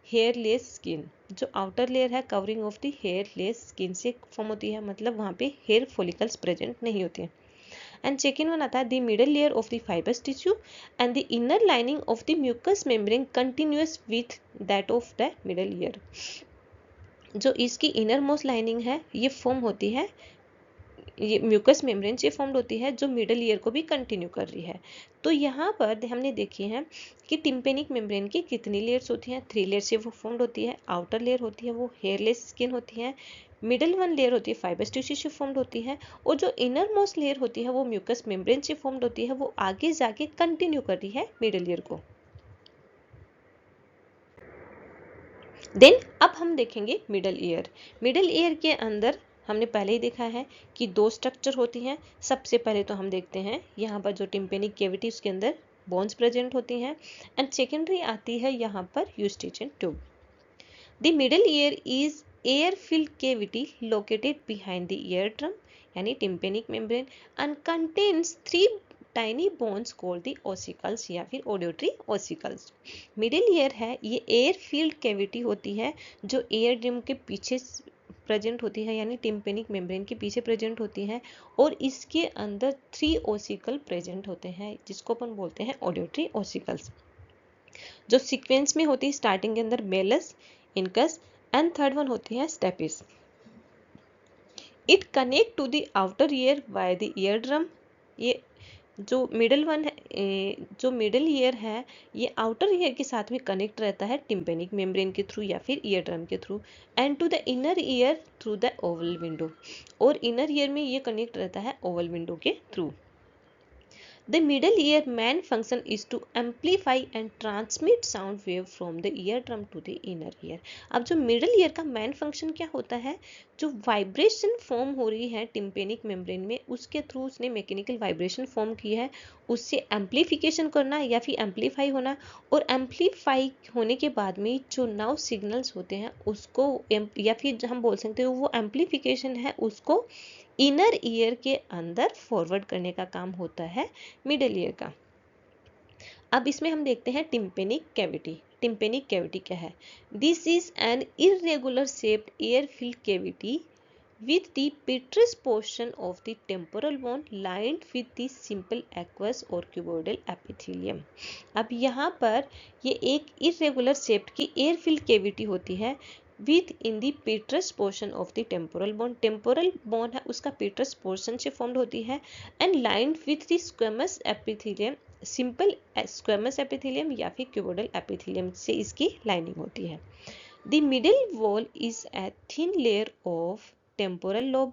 hairless skin, जो आउटर लेयर है covering of the hairless skin से फॉर्म होती है, मतलब वहाँ पे हेयर फॉलिकल्स प्रेजेंट नहीं होते हैं। एंड सेकेंड वन आता है the middle layer of the fibrous tissue and the inner lining of the mucous membrane continuous with that of the middle ear. जो इसकी इनर मोस्ट लाइनिंग है ये form होती है, ये म्यूकस मेम्ब्रेन से फॉर्म्ड होती है जो मिडल ईयर को भी कंटिन्यू कर रही है। तो यहाँ पर हमने देखी है कि टिम्पेनिक मेम्ब्रेन की कितनी लेयर्स होती हैं, 3 लेयर से वो फॉर्म्ड होती है। आउटर लेयर होती है वो हेयरलेस स्किन होती है, मिडल वन लेयर होती है फाइबरस टिश्यू से फॉर्म्ड होती है, और जो इनर मोस्ट लेयर होती है वो म्यूकस मेम्ब्रेन से फॉर्म्ड होती है, वो आगे जाके कंटिन्यू करती है मिडल ईयर को। देन अब हम देखेंगे मिडल ईयर। मिडल ईयर के अंदर हमने पहले ही देखा है कि दो स्ट्रक्चर होती हैं। सबसे पहले तो हम देखते हैं यहाँ पर जो टिम्पेनिक कैविटी उसके अंदर बोन्स प्रेजेंट होती हैं, एंड सेकेंडरी आती है यहाँ पर eustachian tube. The middle ear is air filled cavity located behind the ear drum यानी tympanic membrane and contains 3 tiny bones called the ossicles या फिर ऑडियोटरी ओसिकल्स। मिडिल ईयर है ये एयर फील्ड कैविटी होती है जो एयर ड्रम के पीछे प्रेजेंट होती है यानी टिम्पेनिक मेम्ब्रेन के पीछे प्रेजेंट होती है, और इसके अंदर 3 ओसिकल प्रेजेंट होते हैं जिसको अपन बोलते हैं ऑडियोटरी ओसिकल्स, जो सीक्वेंस में होती है। स्टार्टिंग के अंदर malleus, incus and third one होती है stapes. It connect to the outer ear by the ear drum. ये जो मिडल वन है, जो मिडल ईयर है ये आउटर ईयर के साथ में कनेक्ट रहता है टिम्पेनिक मेम्ब्रेन के थ्रू या फिर ईयर ड्रम के through, and to the inner ear through the oval window, और इनर ईयर में ये कनेक्ट रहता है ओवल विंडो के through. The middle ear main function is to amplify and transmit sound wave from the eardrum to the inner ear। अब जो middle ear का main function क्या होता है, जो वाइब्रेशन फॉर्म हो रही है टिम्पेनिक मेम्ब्रेन में उसके थ्रू उसने मैकेनिकल वाइब्रेशन फॉर्म की है, उससे एम्प्लीफिकेशन करना या फिर एम्प्लीफाई होना, और एम्प्लीफाई होने के बाद में जो नाउ सिग्नल्स होते हैं उसको या फिर हम बोल सकते हो वो एम्प्लीफिकेशन है उसको इनर ईयर के अंदर फॉरवर्ड करने का काम होता है मिडिल ईयर का। अब इसमें हम देखते हैं टिम्पेनिक कैविटी। टिम्पेनिक कैविटी क्या है? This is an irregular shaped air filled cavity with the petrous portion of the temporal bone lined with the simple aqueous or cuboidal epithelium। अब यहाँ पर ये एक irregular shaped की air filled cavity होती है with in the petrous portion of the temporal bone। temporal bone है उसका petrous portion से formed होती है and lined with the squamous epithelium, simple squamous epithelium या फिर cuboidal epithelium से इसकी lining होती है। The middle wall is a thin layer of temporal lobe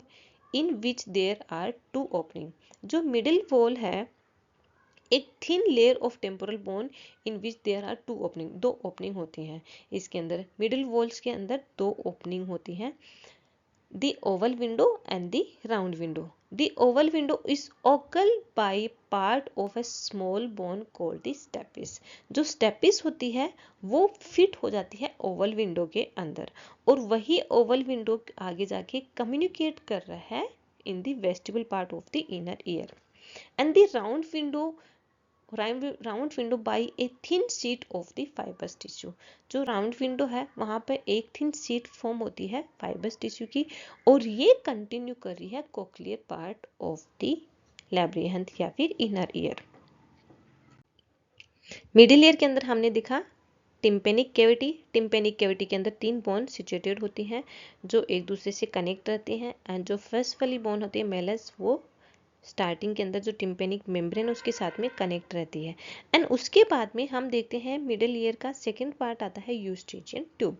in which there are 2 opening. जो मिडिल वॉल है एक thin layer of temporal bone in which there are 2 opening, 2 opening होती हैं इसके अंदर। मिडिल वॉल्स के अंदर 2 ओपनिंग होती हैं। The oval window and the round window. The oval window is occluded by part of a small bone called the stapes। जो stapes होती है वो फिट हो जाती है ओवल विंडो के अंदर, और वही ओवल विंडो आगे जाके कम्युनिकेट कर रहा है in the vestibule part of the inner ear। And the round window by a thin sheet of the fibres tissue. जो राउंड विंडो है वहाँ पर एक थिन शीट फॉर्म होती है फाइबर्स टिश्यू की, और ये कंटिन्यू कर रही है कोक्लियर पार्ट ऑफ द लैब्रिहंथ या फिर इनर ईयर। मिडिल ईयर के अंदर हमने देखा टिम्पेनिक कैविटी। टिम्पेनिक कैविटी के अंदर 3 बोन सिचुएटेड होती हैं जो एक दूसरे से कनेक्ट रहती हैं, एंड जो फर्स्ट वाली बोन होती है मेलस वो स्टार्टिंग के अंदर जो टिम्पेनिक मेम्ब्रेन उसके साथ में कनेक्ट रहती है। एंड उसके बाद में हम देखते हैं मिडिल ईयर का सेकेंड पार्ट आता है eustachian tube.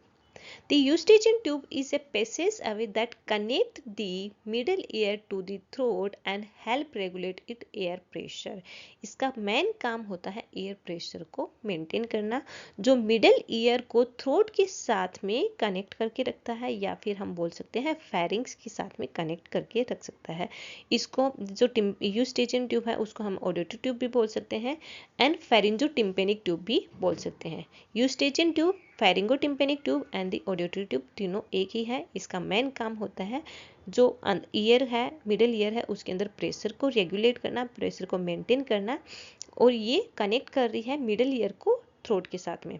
The eustachian tube is a passageway that connect the middle ear to the throat and help regulate its air pressure। इसका मेन काम होता है एयर प्रेशर को मेंटेन करना, जो मिडिल ईयर को थ्रोट के साथ में कनेक्ट करके रखता है, या फिर हम बोल सकते हैं फेरिंग्स के साथ में कनेक्ट करके रख सकता है। इसको जो यूस्टेचियन ट्यूब है उसको हम ऑडियोटरी ट्यूब भी बोल सकते हैं, एंड फेरिंजो टिम्पेनिक ट्यूब भी बोल सकते हैं। Eustachian tube, pharyngotympanic tube and the auditory tube तीनों एक ही है। इसका मेन काम होता है जो ईयर है मिडिल ईयर है उसके अंदर प्रेशर को रेगुलेट करना, प्रेशर को मेंटेन करना, और ये कनेक्ट कर रही है मिडिल ईयर को थ्रोट के साथ में।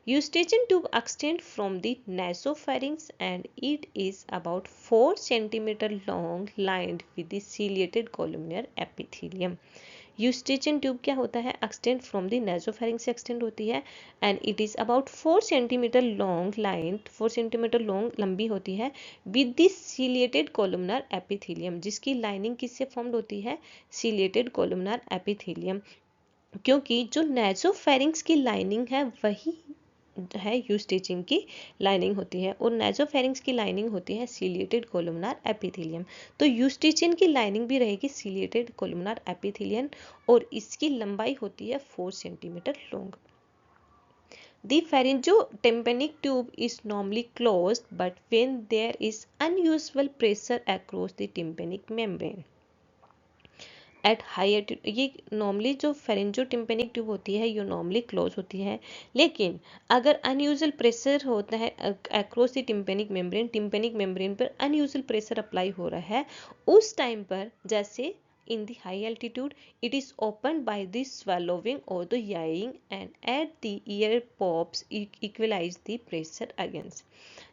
Eustachian tube extends from the nasopharynx and it is about 4 cm long, lined with the ciliated columnar epithelium। Eustachian tube क्या होता है? एक्सटेंड फ्रॉम द नेसोफेरिंक्स से एक्सटेंड होती है, and it is about 4 centimetre long, line 4 centimetre long लंबी होती है, with the ciliated columnar epithelium, जिसकी लाइनिंग किससे फॉर्म्ड होती है? सिलिएटेड कोलुमनर एपिथेलियम, क्योंकि जो नेसोफेरिंक्स की लाइनिंग है वही है यूस्टेचियन की लाइनिंग होती है, और नेसोफेरिंक्स की लाइनिंग होती है सिलिएटेड कोलुमनर एपिथेलियम। तो यूस्टेचियन की लाइनिंग भी रहेगी सिलिएटेड कोलुमनर एपिथेलियम, और इसकी लंबाई होती है 4 centimetre long. The pharyngotympanic tube is normally closed, but when there is unusual pressure across the tympanic membrane at high ये नॉर्मली जो फेरेंजोटिम्पेनिक ट्यूब होती है ये नॉर्मली क्लोज होती है, लेकिन अगर अनयूजुअल प्रेशर होता है अक्रॉस द टिम्पेनिक मेम्ब्रेन पर अनयूजुअल प्रेशर अप्लाई हो रहा है, उस टाइम पर जैसे in the high altitude it is opened by the swallowing or the yawing and at the ear pops equalize the pressure against।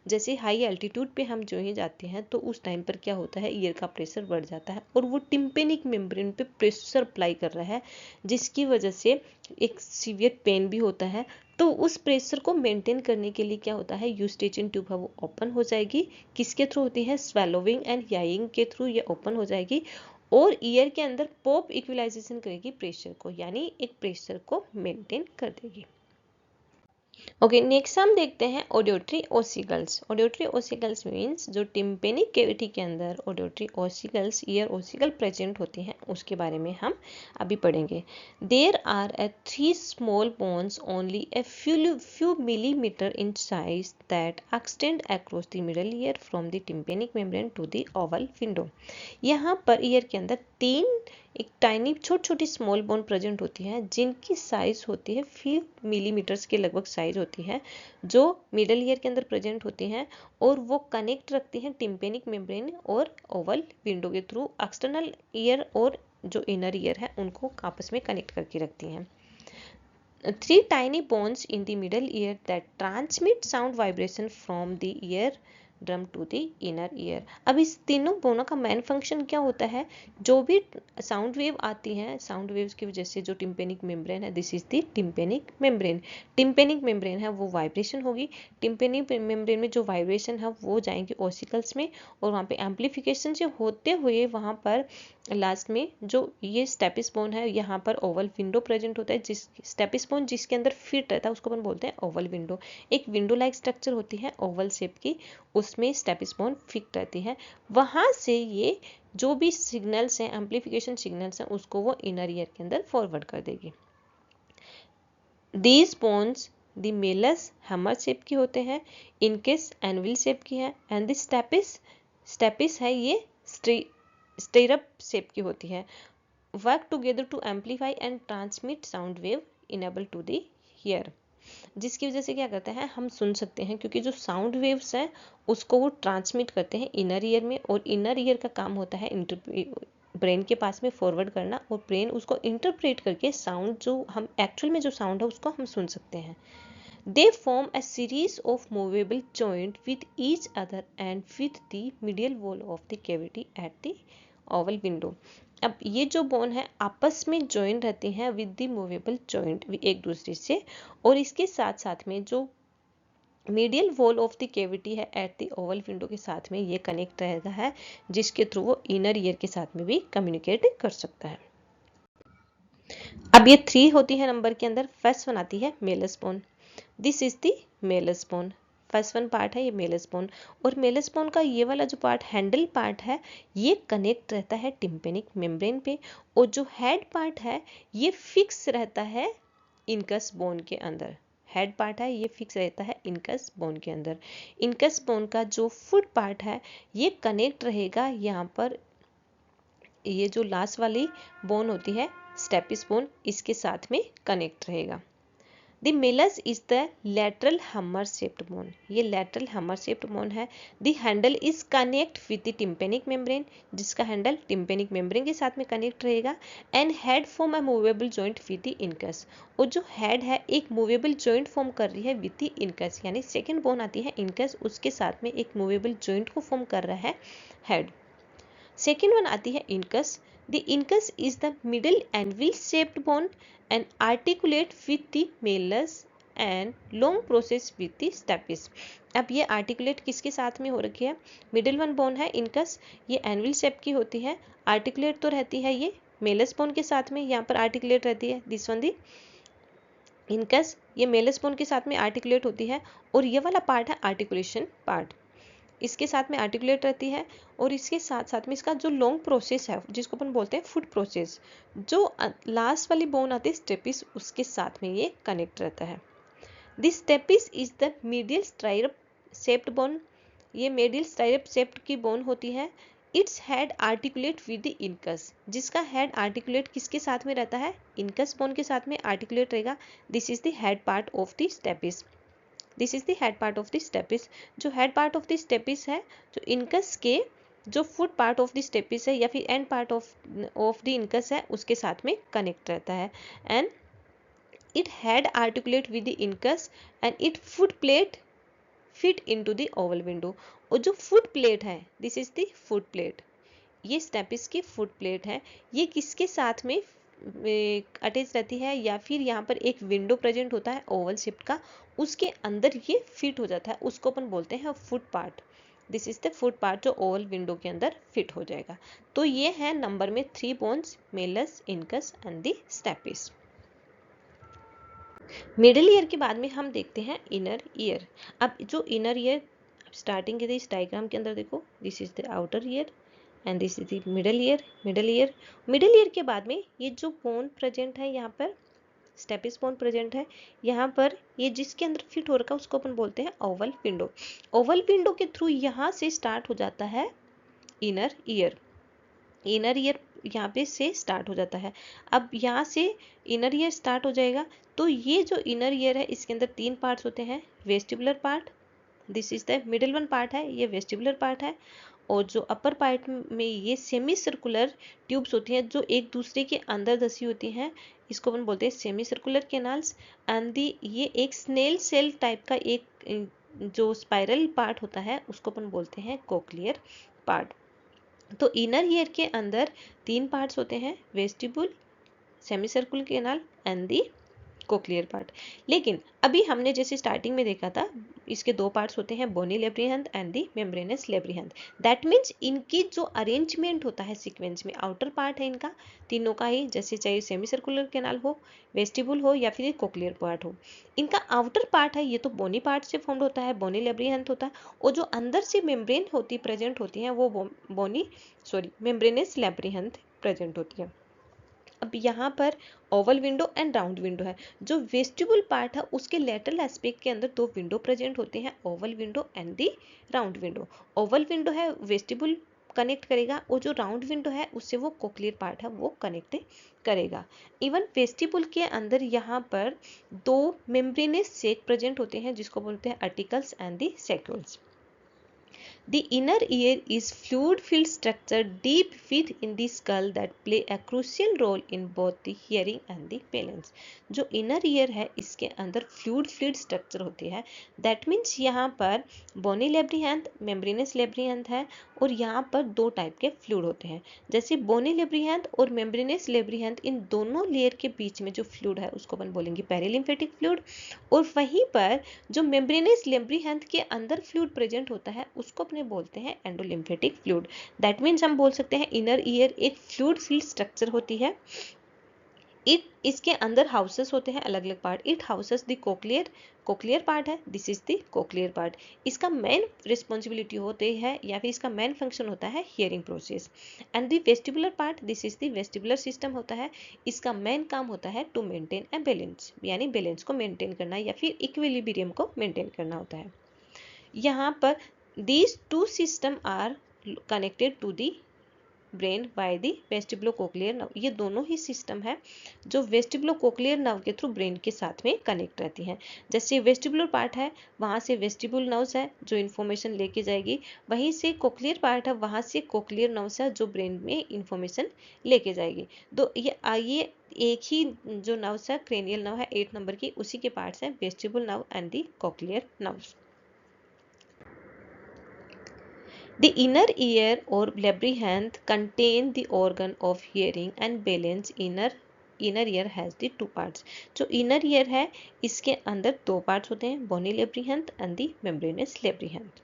जैसे हाई एल्टीट्यूड पे हम जो ही जाते हैं तो उस टाइम पर क्या होता है, ईयर का प्रेशर बढ़ जाता है और वो टिम्पेनिक मेम्ब्रेन पे प्रेशर अप्लाई कर रहा है, जिसकी वजह से एक सीवियर पेन भी होता है। तो उस प्रेशर को मेंटेन करने के लिए क्या होता है, यूस्टेचियन ट्यूब है वो ओपन हो जाएगी। किसके थ्रू होती है, स्वेलोविंग एंड याइंग के थ्रू ये ओपन हो जाएगी और ईयर के अंदर पॉप इक्वलाइजेशन करेगी प्रेशर को, यानी एक प्रेशर को मेंटेन कर देगी। ओके, नेक्स्ट हम देखते हैं auditory ossicles. Auditory ossicles means जो टिम्पेनिक कैविटी के अंदर auditory ossicles, ear ossicle present होते हैं, उसके बारे में हम अभी पढ़ेंगे। There are a 3 small bones only a few millimeter in size that extend across the middle ear from the tympanic membrane to the oval window। यहाँ पर ईयर के अंदर 3 एक टाइनी छोटी छोटी स्मॉल बोन प्रेजेंट होती है, जिनकी size होती है फ्यू मिलीमीटर्स के लगभग साइज होती है, जो मिडल ईयर के अंदर प्रेजेंट होती हैं और वो कनेक्ट रखती हैं टिम्पेनिक मेम्ब्रेन और ओवल विंडो के थ्रू। एक्सटर्नल ईयर और जो इनर ईयर है उनको आपस में कनेक्ट करके रखती हैं। 3 tiny bones in the middle ear that transmit sound vibration from the ear drum to the inner ear. अब इस तीनों बोनों का मेन फंक्शन क्या होता है, जो भी साउंड वेव आती है, साउंड वेव्स की वजह से जो टिम्पेनिक मेम्ब्रेन है, this is the tympanic membrane. Tympanic membrane है वो वाइब्रेशन होगी, टिम्पेनिक मेम्ब्रेन में जो वाइब्रेशन है वो जाएंगे ओसिकल्स में और वहाँ पे एम्पलीफिकेशन से होते हुए वहाँ पर लास्ट में जो ये स्टेपिस बोन है, यहाँ पर ओवल विंडो प्रेजेंट होता है, जिस स्टेपिस बोन जिसके अंदर फिट रहता है उसको अपन बोलते हैं ओवल विंडो। एक विंडो लाइक स्ट्रक्चर होती है ओवल शेप की, उसमें स्टेपिस बोन फिट रहती है। वहां से ये जो भी सिग्नल्स हैं, एम्पलीफिकेशन सिग्नल्स हैं, उसको वो इनर ईयर के अंदर फॉरवर्ड कर देगी। These bones the Malus hammer shape की होते हैं, इनकेस एनविल शेप की है, एंड द स्टेपिस है ये स्टेरअप शेप की होती है। Work together to amplify and transmit sound wave enable to the ear, जिसकी वजह से क्या करते हैं, हम सुन सकते हैं, क्योंकि जो साउंड वेव्स हैं उसको वो ट्रांसमिट करते हैं इनर ईयर में, और इनर ईयर का काम होता है ब्रेन के पास में फॉरवर्ड करना, और ब्रेन उसको इंटरप्रेट करके साउंड जो हम एक्चुअल में जो साउंड है उसको हम सुन सकते हैं। They form a series of movable joints with each other and with the medial wall of the cavity at the oval window। अब ये जो बोन है आपस में ज्वाइन रहती हैं विद द मूवेबल जॉइंट एक दूसरे से, और इसके साथ साथ में जो medial wall of the cavity है एट द ओवल विंडो के साथ में ये कनेक्ट रहता है, जिसके थ्रू वो इनर ईयर के साथ में भी कम्युनिकेट कर सकता है। अब ये 3 होती है नंबर के अंदर। फर्स्ट वन आती है Malus bone. This is the Malus bone. First one part है ये मेलस बोन, और मेलस बोन का ये वाला जो पार्ट हैंडल पार्ट है ये कनेक्ट रहता है टिम्पेनिक मेम्ब्रेन पे, और जो हेड पार्ट है ये फिक्स रहता है इनकस बोन के अंदर। हेड पार्ट है ये फिक्स रहता है इनकस बोन के अंदर। इनकस बोन का जो फुट पार्ट है ये कनेक्ट रहेगा यहाँ पर, ये जो लास्ट वाली बोन होती है स्टेपिस बोन, इसके साथ में कनेक्ट रहेगा। The Malus is the lateral hammer shaped bone। ये lateral hammer shaped bone है। The handle is connect with the tympanic membrane, जिसका हैंडल tympanic membrane के साथ में कनेक्ट रहेगा, and head form a movable joint with the incus। और जो head है एक movable joint फॉर्म कर रही है with the incus, यानी सेकेंड बोन आती है incus, उसके साथ में एक movable joint को फॉर्म कर रहा है head। सेकेंड वन आती है incus। The incus is the middle anvil shaped bone and articulate with the malleus and long process with the stapes। अब ये आर्टिकुलेट किसके साथ में हो रखी है, मिडिल वन बोन है इनकस, ये एनविल शेप की होती है, आर्टिकुलेट तो रहती है ये मेलस बोन के साथ में, यहाँ पर आर्टिकुलेट रहती है दिस वन दी इनकस, ये मेलस बोन के साथ में आर्टिकुलेट होती है, और ये वाला पार्ट है आर्टिकुलेशन पार्ट, इसके साथ में आर्टिकुलेट रहती है, और इसके साथ साथ में इसका जो लॉन्ग प्रोसेस है जिसको अपन बोलते हैं फुट प्रोसेस, जो लास्ट वाली बोन आती है स्टेपिस, उसके साथ में ये कनेक्ट रहता है। This stapes is the medial stripe shaped bone, ये मीडियल स्ट्राइप शेप्ड की बोन होती है। Its head articulate with the incus, जिसका हेड आर्टिकुलेट किसके साथ में रहता है, इनकस बोन के साथ में आर्टिकुलेट रहेगा। This is the head part of the stapes, this is the head part of the stapes. जो head part of the stapes है, जो इनकस के जो foot part of the stapes है या फिर end part of the incus है, उसके साथ में कनेक्ट रहता है। And it head articulate with the incus and it foot plate fit into the oval window. और जो फुट प्लेट है, this is the foot plate, ये स्टेपिस की फुट प्लेट है। ये किसके साथ में अटैच रहती है, या फिर यहाँ पर एक विंडो प्रेजेंट होता है ओवल शेप का, उसके अंदर ये फिट हो जाता है, उसको अपन बोलते हैं foot part. This is the foot part जो ओवल विंडो के अंदर फिट हो जाएगा। तो ये है नंबर में 3 bones, malleus, incus and the stapes. Middle ear के बाद में हम देखते हैं इनर ईयर। अब जो इनर ईयर स्टार्टिंग के इस डायग्राम के अंदर देखो, this is the outer year and this is the middle ear. Middle ear के बाद में ये जो बोन प्रेजेंट है, यहाँ पर स्टेपिस बोन प्रेजेंट है, यहाँ पर ये जिसके अंदर फिट हो रखा है उसको अपन बोलते हैं ओवल विंडो। ओवल विंडो के थ्रू यहाँ से स्टार्ट हो जाता है इनर ईयर। इनर ईयर यहाँ पे से स्टार्ट हो जाता है। अब यहाँ से इनर ईयर स्टार्ट हो जाएगा, तो ये जो इनर ईयर है इसके अंदर 3 पार्ट्स होते हैं। Vestibular part, this is the middle one part है, ये वेस्टिबुलर पार्ट है। और जो अपर पार्ट में ये सेमी सर्कुलर ट्यूब्स होती हैं जो एक दूसरे के अंदर धसी होती हैं, इसको अपन बोलते हैं semi circular canals. And the ये एक स्नेल सेल टाइप का एक जो स्पाइरल पार्ट होता है उसको अपन बोलते हैं कोक्लियर पार्ट। तो इनर ईयर के अंदर 3 पार्ट्स होते हैं, vestibule, semi circular canal and the cochlear part. लेकिन अभी हमने जैसे स्टार्टिंग में देखा था, इसके 2 पार्ट्स होते हैं, bony labyrinth and the membranous labyrinth. That means इनकी जो अरेंजमेंट होता है सीक्वेंस में, आउटर पार्ट है इनका तीनों का ही, जैसे चाहे सेमी सर्कुलर कैनाल हो, वेस्टिबुल हो या फिर कोक्लियर पार्ट हो, इनका आउटर पार्ट है ये तो बोनी पार्ट से फॉर्म्ड होता है, बोनी लेब्रिहंथ होता है। और जो अंदर से मेम्ब्रेन होती प्रेजेंट होती है वो मेम्ब्रेनस लेब्रिहंथ प्रेजेंट होती है। अब यहाँ पर oval window and round window है। जो वेस्टिबुल पार्ट है उसके लेटरल एस्पेक्ट के अंदर 2 विंडो प्रेजेंट होते हैं, Oval window and the round window. Oval window है वेस्टिबुल कनेक्ट करेगा, और जो राउंड विंडो है उससे वो कोक्लियर पार्ट है वो कनेक्ट करेगा। इवन वेस्टिबुल के अंदर यहाँ पर 2 मेम्ब्रेनस सेक प्रेजेंट होते हैं जिसको बोलते हैं utricles and the saccules. The inner ear is fluid-filled structure deep within the skull that play a crucial role in both the hearing and the balance. जो inner ear है इसके अंदर fluid-filled structure होती है। That means यहाँ पर bony labyrinth, membranous labyrinth है, और यहाँ पर 2 टाइप के फ्लूइड होते हैं। जैसे bony labyrinth और membranous labyrinth, इन दोनों लेयर के बीच में जो फ्लूइड है उसको अपन बोलेंगे पेरिलिम्फेटिक फ्लूइड। और वहीं पर जो मेम्ब्रेनस लेब्रिहंथ के अंदर फ्लूइड प्रेजेंट होता है उसको अपने बोलते हैं एंडोलिम्फेटिक फ्लूइड। दैट मीन्स हम बोल सकते हैं इनर ईयर एक फ्लूइड फील्ड स्ट्रक्चर होती है। इसके अंदर हाउसेस होते हैं, अलग अलग part. It houses the cochlear part है, this is the cochlear part. इसका मेन रिस्पॉन्सिबिलिटी होती है या फिर इसका मेन फंक्शन होता है hearing process. And the vestibular part, this is the vestibular system होता है। इसका मेन काम होता है टू मेंटेन ए बैलेंस, यानी बैलेंस को मेंटेन करना या फिर इक्विलिब्रियम को मेंटेन करना होता है। यहाँ पर these 2 system are connected to the brain by the vestibulocochlear nerve. ये दोनों ही सिस्टम है जो वेस्टिबुलोकोक्लियर नर्व के थ्रू ब्रेन के साथ में कनेक्ट रहती हैं। जैसे वेस्टिबुलर पार्ट है वहाँ से वेस्टिबुल नर्व्स है जो इन्फॉर्मेशन लेके जाएगी, वहीं से कोक्लियर पार्ट है वहाँ से कोक्लियर नर्व्स है जो ब्रेन में इन्फॉर्मेशन लेके जाएगी। तो ये एक ही जो नर्व्स है क्रेनियल नर्व है 8 नंबर की, उसी के पार्ट्स हैं vestibule nerve and the cochlear nerves. The inner ear or labyrinth contain the organ of hearing and balance. Inner ear has the 2 parts. जो inner ear है इसके अंदर 2 parts होते हैं, bony labyrinth and the membranous labyrinth.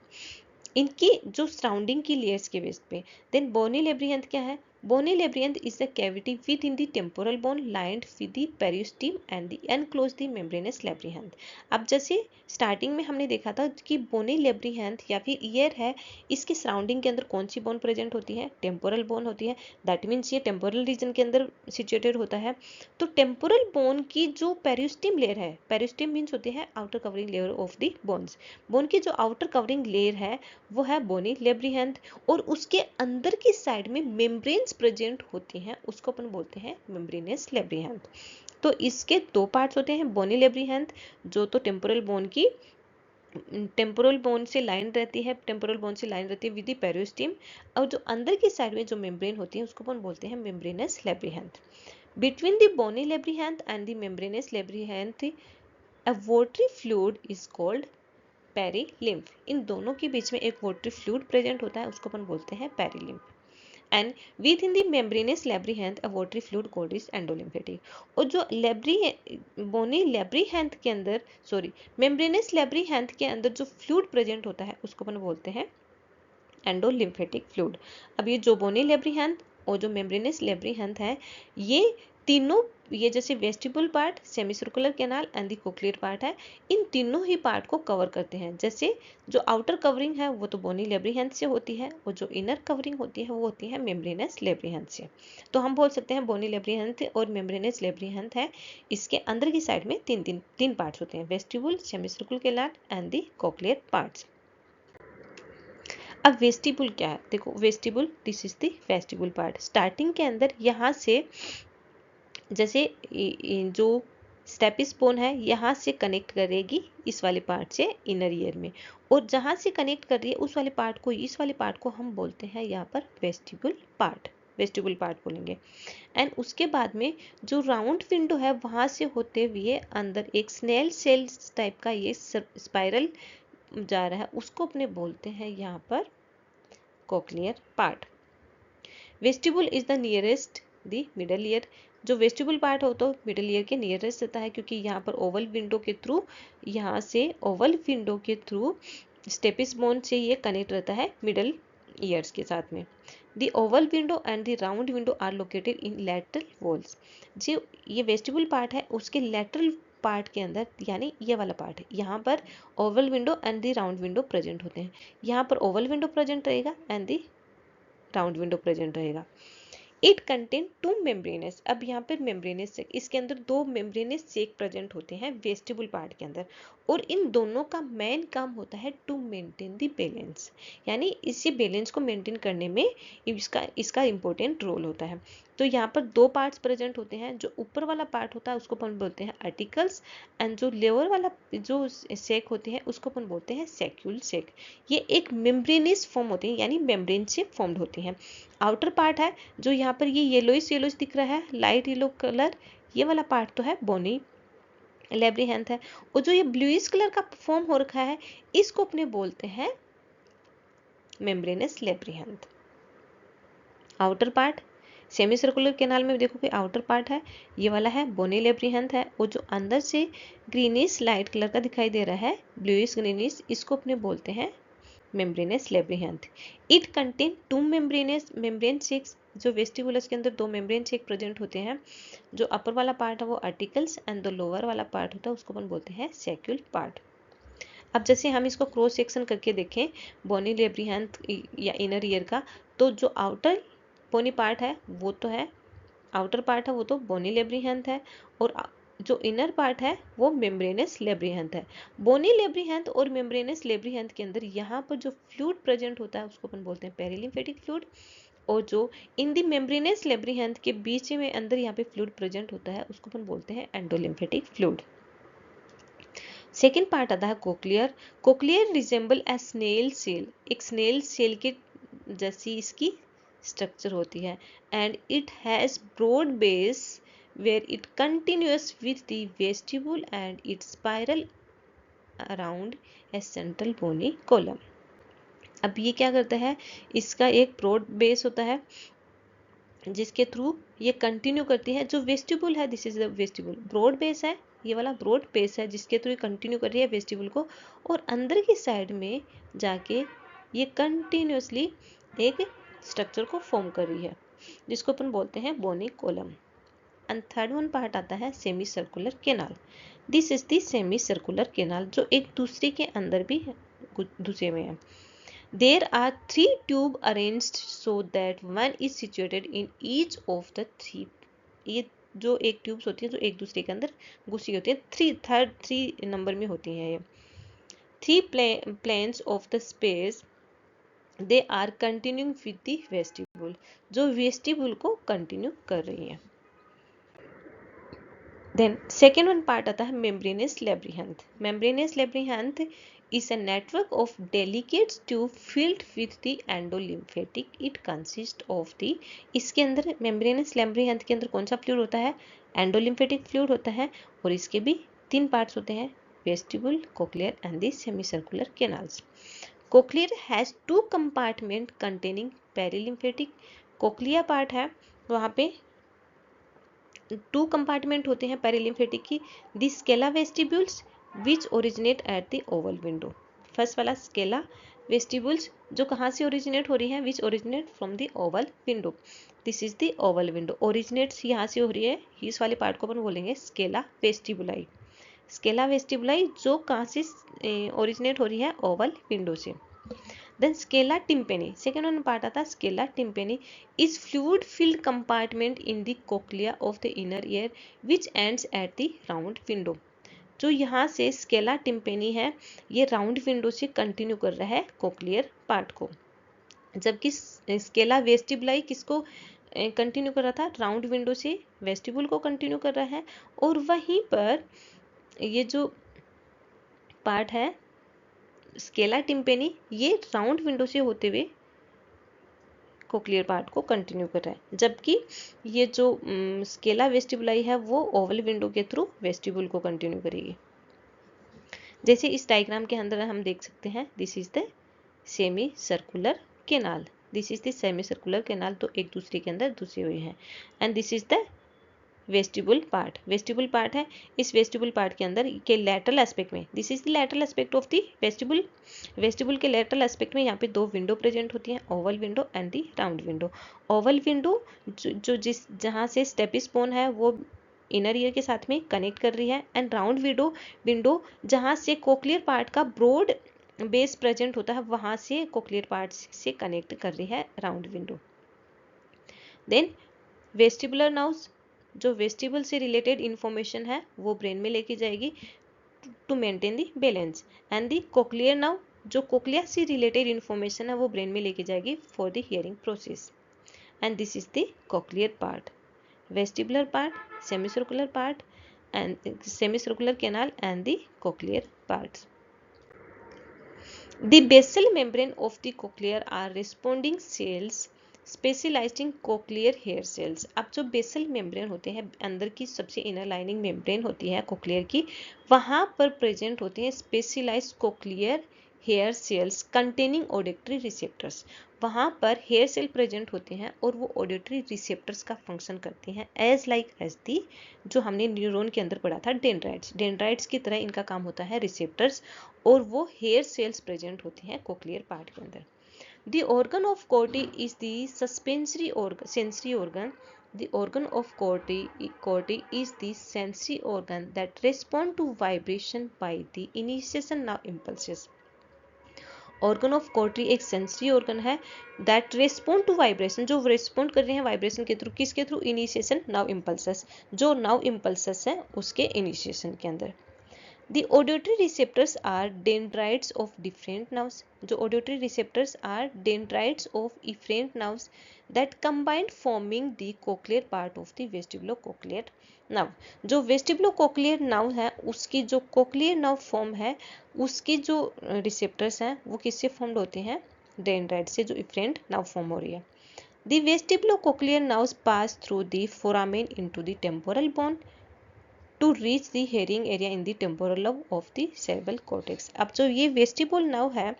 इनकी जो surrounding की layers के बेस पे, देन बोनी लेब्रिहंथ क्या है, Bony labyrinth is the cavity within the temporal bone lined with the periosteum and the enclosed the membranous labyrinth. अब जैसे स्टार्टिंग में हमने देखा था कि बोनी लेब्रिहैंथ या फिर ईयर है, इसके सराउंडिंग के अंदर कौन सी बोन प्रेजेंट होती है? टेम्पोरल बोन होती है। दैट मीन्स ये टेम्पोरल रीजन के अंदर सिचुएटेड होता है। तो टेम्पोरल बोन की जो पेरियोस्टियम लेयर है, पेरियोस्टियम मीन्स होती है outer covering layer of the bones, bone की जो आउटर कवरिंग लेयर है वो है बोनी लेब्रिहैंथ, और उसके अंदर की साइड में मेम्ब्रेन्स प्रेजेंट होती हैं, उसको अपन बोलते हैं मेम्ब्रेनस लेब्रिहैंथ। तो इसके दो पार्ट्स होते हैं, बोनी लेब्रिहैंथ जो तो टेम्पोरल बोन की टेम्पोरल बोन से लाइन रहती है, टेम्पोरल बोन से लाइन रहती है विद द पेरियोस्टियम, और जो अंदर की साइड में जो मेम्ब्रेन होती है उसको अपन बोलते हैं membranous labyrinth. Between the bony labyrinth and the membranous labyrinth a watery fluid is called perilymph. इन दोनों के बीच में एक वाटरी फ्लूइड प्रेजेंट होता है, उसको अपन बोलते हैं perilymph. And within the membranous labyrinth a watery fluid called is endolymphatic। और जो बोनी लेब्रिहैंथ के अंदर मेम्ब्रेनस लेब्रिहैंथ के अंदर जो फ्लूइड प्रेजेंट होता है उसको अपन बोलते हैं एंडोलिम्फेटिक फ्लूइड। अब ये जो बोनी लेब्रिहैंथ और जो मेम्ब्रेनस लेब्रिहैंथ है, ये तीनों, ये जैसे vestibule part, semicircular canal and the cochlear part है, इन तीनों ही पार्ट को कवर करते हैं। जैसे जो आउटर कवरिंग है वो तो बोनी लेब्रिहैंथ से होती है, और जो इनर कवरिंग होती है वो होती है मेम्ब्रेनस लेब्रिहैंथ से। तो हम बोल सकते हैं बोनी लेब्रिहैंथ और मेम्ब्रेनस लेब्रिहैंथ है, इसके अंदर की साइड में तीन पार्ट्स होते हैं, vestibule, semi circular canal and the cochlear parts. अब वेस्टिबुल क्या है? देखो vestibule, this is the vestibule part. Starting के अंदर यहाँ से जैसे जो स्टेपिस बोन है यहाँ से कनेक्ट करेगी इस वाले पार्ट से इनर ईयर में, और जहाँ से कनेक्ट कर रही है उस वाले पार्ट को, इस वाले पार्ट को हम बोलते हैं यहाँ पर वेस्टिबुल पार्ट, वेस्टिबुल पार्ट बोलेंगे। एंड उसके बाद में जो राउंड विंडो है वहाँ से होते हुए अंदर एक स्नेल सेल टाइप का ये स्पाइरल जा रहा है, उसको अपने बोलते हैं यहाँ पर cochlear part. Vestibule is the nearest the middle ear. जो वेस्टिबुल पार्ट हो तो मिडल ईयर के नियरेस्ट रहता है, क्योंकि यहाँ पर ओवल विंडो के थ्रू, यहाँ से ओवल विंडो के थ्रू स्टेपिस बोन से ये कनेक्ट रहता है मिडल ईयर्स के साथ में। The oval window and the round window are located in lateral walls. जो ये वेस्टिबुल पार्ट है उसके लैटरल पार्ट के अंदर, यानी ये वाला पार्ट है, यहाँ पर oval window and the round window present होते हैं। यहाँ पर ओवल विंडो प्रेजेंट रहेगा and the round window present रहेगा। It contain two membranous. अब यहाँ पर मेम्ब्रेनस सेक, इसके अंदर दो मेम्ब्रेनस सेक प्रेजेंट होते हैं वेस्टिबुल पार्ट के अंदर, और इन दोनों का मेन काम होता है टू मेंटेन द बैलेंस, यानी इसी बैलेंस को मेंटेन करने में इसका इंपॉर्टेंट रोल होता है। तो यहाँ पर दो पार्ट्स प्रेजेंट होते हैं, जो ऊपर वाला पार्ट होता है उसको अपन बोलते हैं आर्टिकल्स, एंड जो लोअर वाला जो सेक होती है उसको अपन बोलते हैं सैक्यूल सेक। ये एक मेम्ब्रेनस फॉर्म होती है, यानी मेम्ब्रेन से फॉर्म्ड होती हैं। आउटर पार्ट है जो यहाँ पर ये येलोइश दिख रहा है, लाइट येलो कलर, ये वाला पार्ट तो है बोनी लेब्रिहैंथ है, और जो ये ब्लूइश कलर का फॉर्म हो रखा है इसको अपने बोलते हैं membranous labyrinth. Outer part semicircular canal में देखो कि आउटर पार्ट है, ये वाला है बोनी लेब्रिहैंथ है, और जो अंदर से ग्रीनिश लाइट कलर का दिखाई दे रहा है, ब्लूइश ग्रीनिश, इसको अपने बोलते हैं membranous labyrinth. It contain two membrane sacs. जो वेस्टिबुलस के अंदर दो मेम्ब्रेन सेक प्रेजेंट होते हैं, जो अपर वाला पार्ट है वो आर्टिकल्स एंड जो लोअर वाला पार्ट होता है उसको अपन बोलते हैं सैक्यूल पार्ट। अब जैसे हम इसको क्रॉस सेक्शन करके देखें बोनी लेब्रिहैंथ या इनर ईयर का, तो जो आउटर बोनी पार्ट है वो तो है, आउटर पार्ट है वो तो बोनी लेब्रिहैंथ है, और जो इनर पार्ट है वो मेम्ब्रेनस लेब्रिहैंथ है। बोनी लेब्रिहैंथ और मेम्ब्रेनस लेब्रिहैंथ के अंदर यहाँ पर जो फ्लूइड प्रेजेंट होता है उसको अपन बोलते हैं पेरिलिम्फेटिक फ्लूइड, और जो इन दी मेम्ब्रेनस लेब्रिहैंथ के बीच में अंदर यहाँ पे फ्लूइड प्रेजेंट होता है उसको अपन बोलते हैं एंडोलिम्फेटिक फ्लूइड। सेकेंड पार्ट आता है cochlear. Cochlear resemble a snail shell, एक स्नेल सेल के जैसी इसकी स्ट्रक्चर होती है, and it has broad base where it continues with the vestibule and it spiral around a central bony column। अब ये क्या करता है, इसका एक ब्रॉड बेस होता है जिसके थ्रू ये कंटिन्यू करती है। जो वेस्टिबुल है, this is the vestibule, broad base है, ये वाला ब्रॉड बेस है जिसके थ्रू कंटिन्यू कर रही है वेस्टिबुल को, और अंदर की साइड में जाके ये कंटिन्यूसली एक स्ट्रक्चर को फॉर्म कर रही है। जिसको अपन बोलते हैं bony column. And third one part आता है semicircular canal. This is the semicircular canal, जो एक दूसरे के अंदर भी घुसे हुए हैं। There are three tubes arranged so that one is situated in each of the three। ये जो एक ट्यूब्स होती है जो एक दूसरे के अंदर घुसी होती है, थ्री नंबर में होती हैं ये। Three planes of the space they are continuing with the vestibule, जो वेस्टिब्यूल को कंटिन्यू कर रही है। देन सेकेंड वन पार्ट आता है membranous labyrinth. Membranous labyrinth is a network of delicate tube filled with the endolymphatic। It consists of the, इसके अंदर membranous labyrinth के अंदर कौन सा फ्लूइड होता है? एंडोलिम्फेटिक फ्लूइड होता है। और इसके भी 3 पार्ट्स होते हैं, vestibule, cochlear and the semicircular canals. Cochlear has 2 compartment containing perilymphatic. Cochlea part है, वहाँ पे 2 कंपार्टमेंट होते हैं पेरिलिम्फेटिक की। The scala vestibules which originate at the oval window. First वाला स्केला वेस्टिब्यूल्स जो कहाँ से ओरिजिनेट हो रही है? Which originate from the oval window. This is the oval window, originates यहाँ से हो रही है, इस वाले पार्ट को अपन बोलेंगे स्केला वेस्टिबुलाई। स्केला वेस्टिबुलाई जो कहाँ से ओरिजिनेट हो रही है? ओवल विंडो से। Then scala tympani, second one part आता है scala tympani is fluid filled compartment in the cochlea of the inner ear which ends at the round window। जो यहाँ से स्केला टिम्पेनी है, ये राउंड विंडो से कंटिन्यू कर रहा है कोक्लियर पार्ट को, जबकि स्केला वेस्टिबुलाई किसको कंटिन्यू कर रहा था? राउंड विंडो से वेस्टिबुल को कंटिन्यू कर रहा है। और वहीं पर ये जो पार्ट है स्केला टिम्पेनी, ये राउंड विंडो से होते हुए कोक्लियर पार्ट को कंटिन्यू कर रहा है, जबकि ये जो स्केला वेस्टिबुलाई है वो ओवल विंडो के थ्रू वेस्टिबुल को कंटिन्यू करेगी। जैसे इस डायग्राम के अंदर हम देख सकते हैं, this is the semicircular canal, this is the semicircular canal, तो एक दूसरे के अंदर घुसे हुए हैं। And this is the vestibule part, vestibule part है। इस वेस्टिबुल पार्ट के अंदर के लेटरल एस्पेक्ट में, this is the lateral aspect of the vestibule. Vestibule के लेटरल एस्पेक्ट में यहाँ पे 2 विंडो प्रेजेंट होती हैं, Oval window and the round window. Oval window जो जहाँ से स्टेपिस बोन है वो इनर ईयर के साथ में कनेक्ट कर रही है। एंड राउंड विंडो जहाँ से कोक्लियर पार्ट का ब्रॉड बेस प्रेजेंट होता है, वहाँ से कोक्लियर पार्ट से कनेक्ट कर रही है round window. Then vestibular nerves, जो वेस्टिबल से रिलेटेड इंफॉर्मेशन है वो ब्रेन में लेके जाएगी to maintain the balance. And the cochlear nerve, जो कोक्लिया से रिलेटेड इंफॉर्मेशन है वो ब्रेन में लेके जाएगी for the hearing process. And this is the cochlear part, vestibular part, semicircular part and semicircular canal and the cochlear parts. The basal membrane of the cochlear are responding cells specialised in cochlear hair sales. अब जो basal membrane होते हैं, अंदर की सबसे inner lining membrane होती है cochlear की, वहाँ पर प्रेजेंट होते हैं specialised cochlear hair cells containing auditory receptors. वहाँ पर हेयर सेल प्रेजेंट होते हैं और वो ऑडिटरी रिसेप्टर्स का फंक्शन करते हैं एज दी, जो हमने न्यूरॉन के अंदर पढ़ा था डेंड्राइट्स, डेंड्राइट्स की तरह इनका काम होता है रिसेप्टर्स, और वो हेयर सेल्स प्रेजेंट होती हैं कोक्लियर पार्ट के अंदर। The organ of Corti is the sensory organ. The organ of Corti is the sensory organ that respond to vibration by the initiation nerve impulses. Organ of Corti एक sensory organ है that respond to vibration, जो respond कर रहे हैं vibration के through, किसके through? Initiation nerve impulses, जो nerve impulses हैं उसके initiation के अंदर। The auditory receptors are dendrites of different nerves, जो auditory receptors are dendrites of different nerves that combine forming the cochlear part of the vestibulocochlear nerve। जो vestibulocochlear nerve है उसकी जो cochlear nerve form है, उसकी जो receptors हैं वो किससे formed होते हैं? dendrites से, जो different nerve form हो रही है। The vestibulocochlear nerves pass through the foramen into the temporal bone to reach the hearing area in the temporal lobe of the cerebral cortex। अब जो ये वेस्टिबुल नर्व है,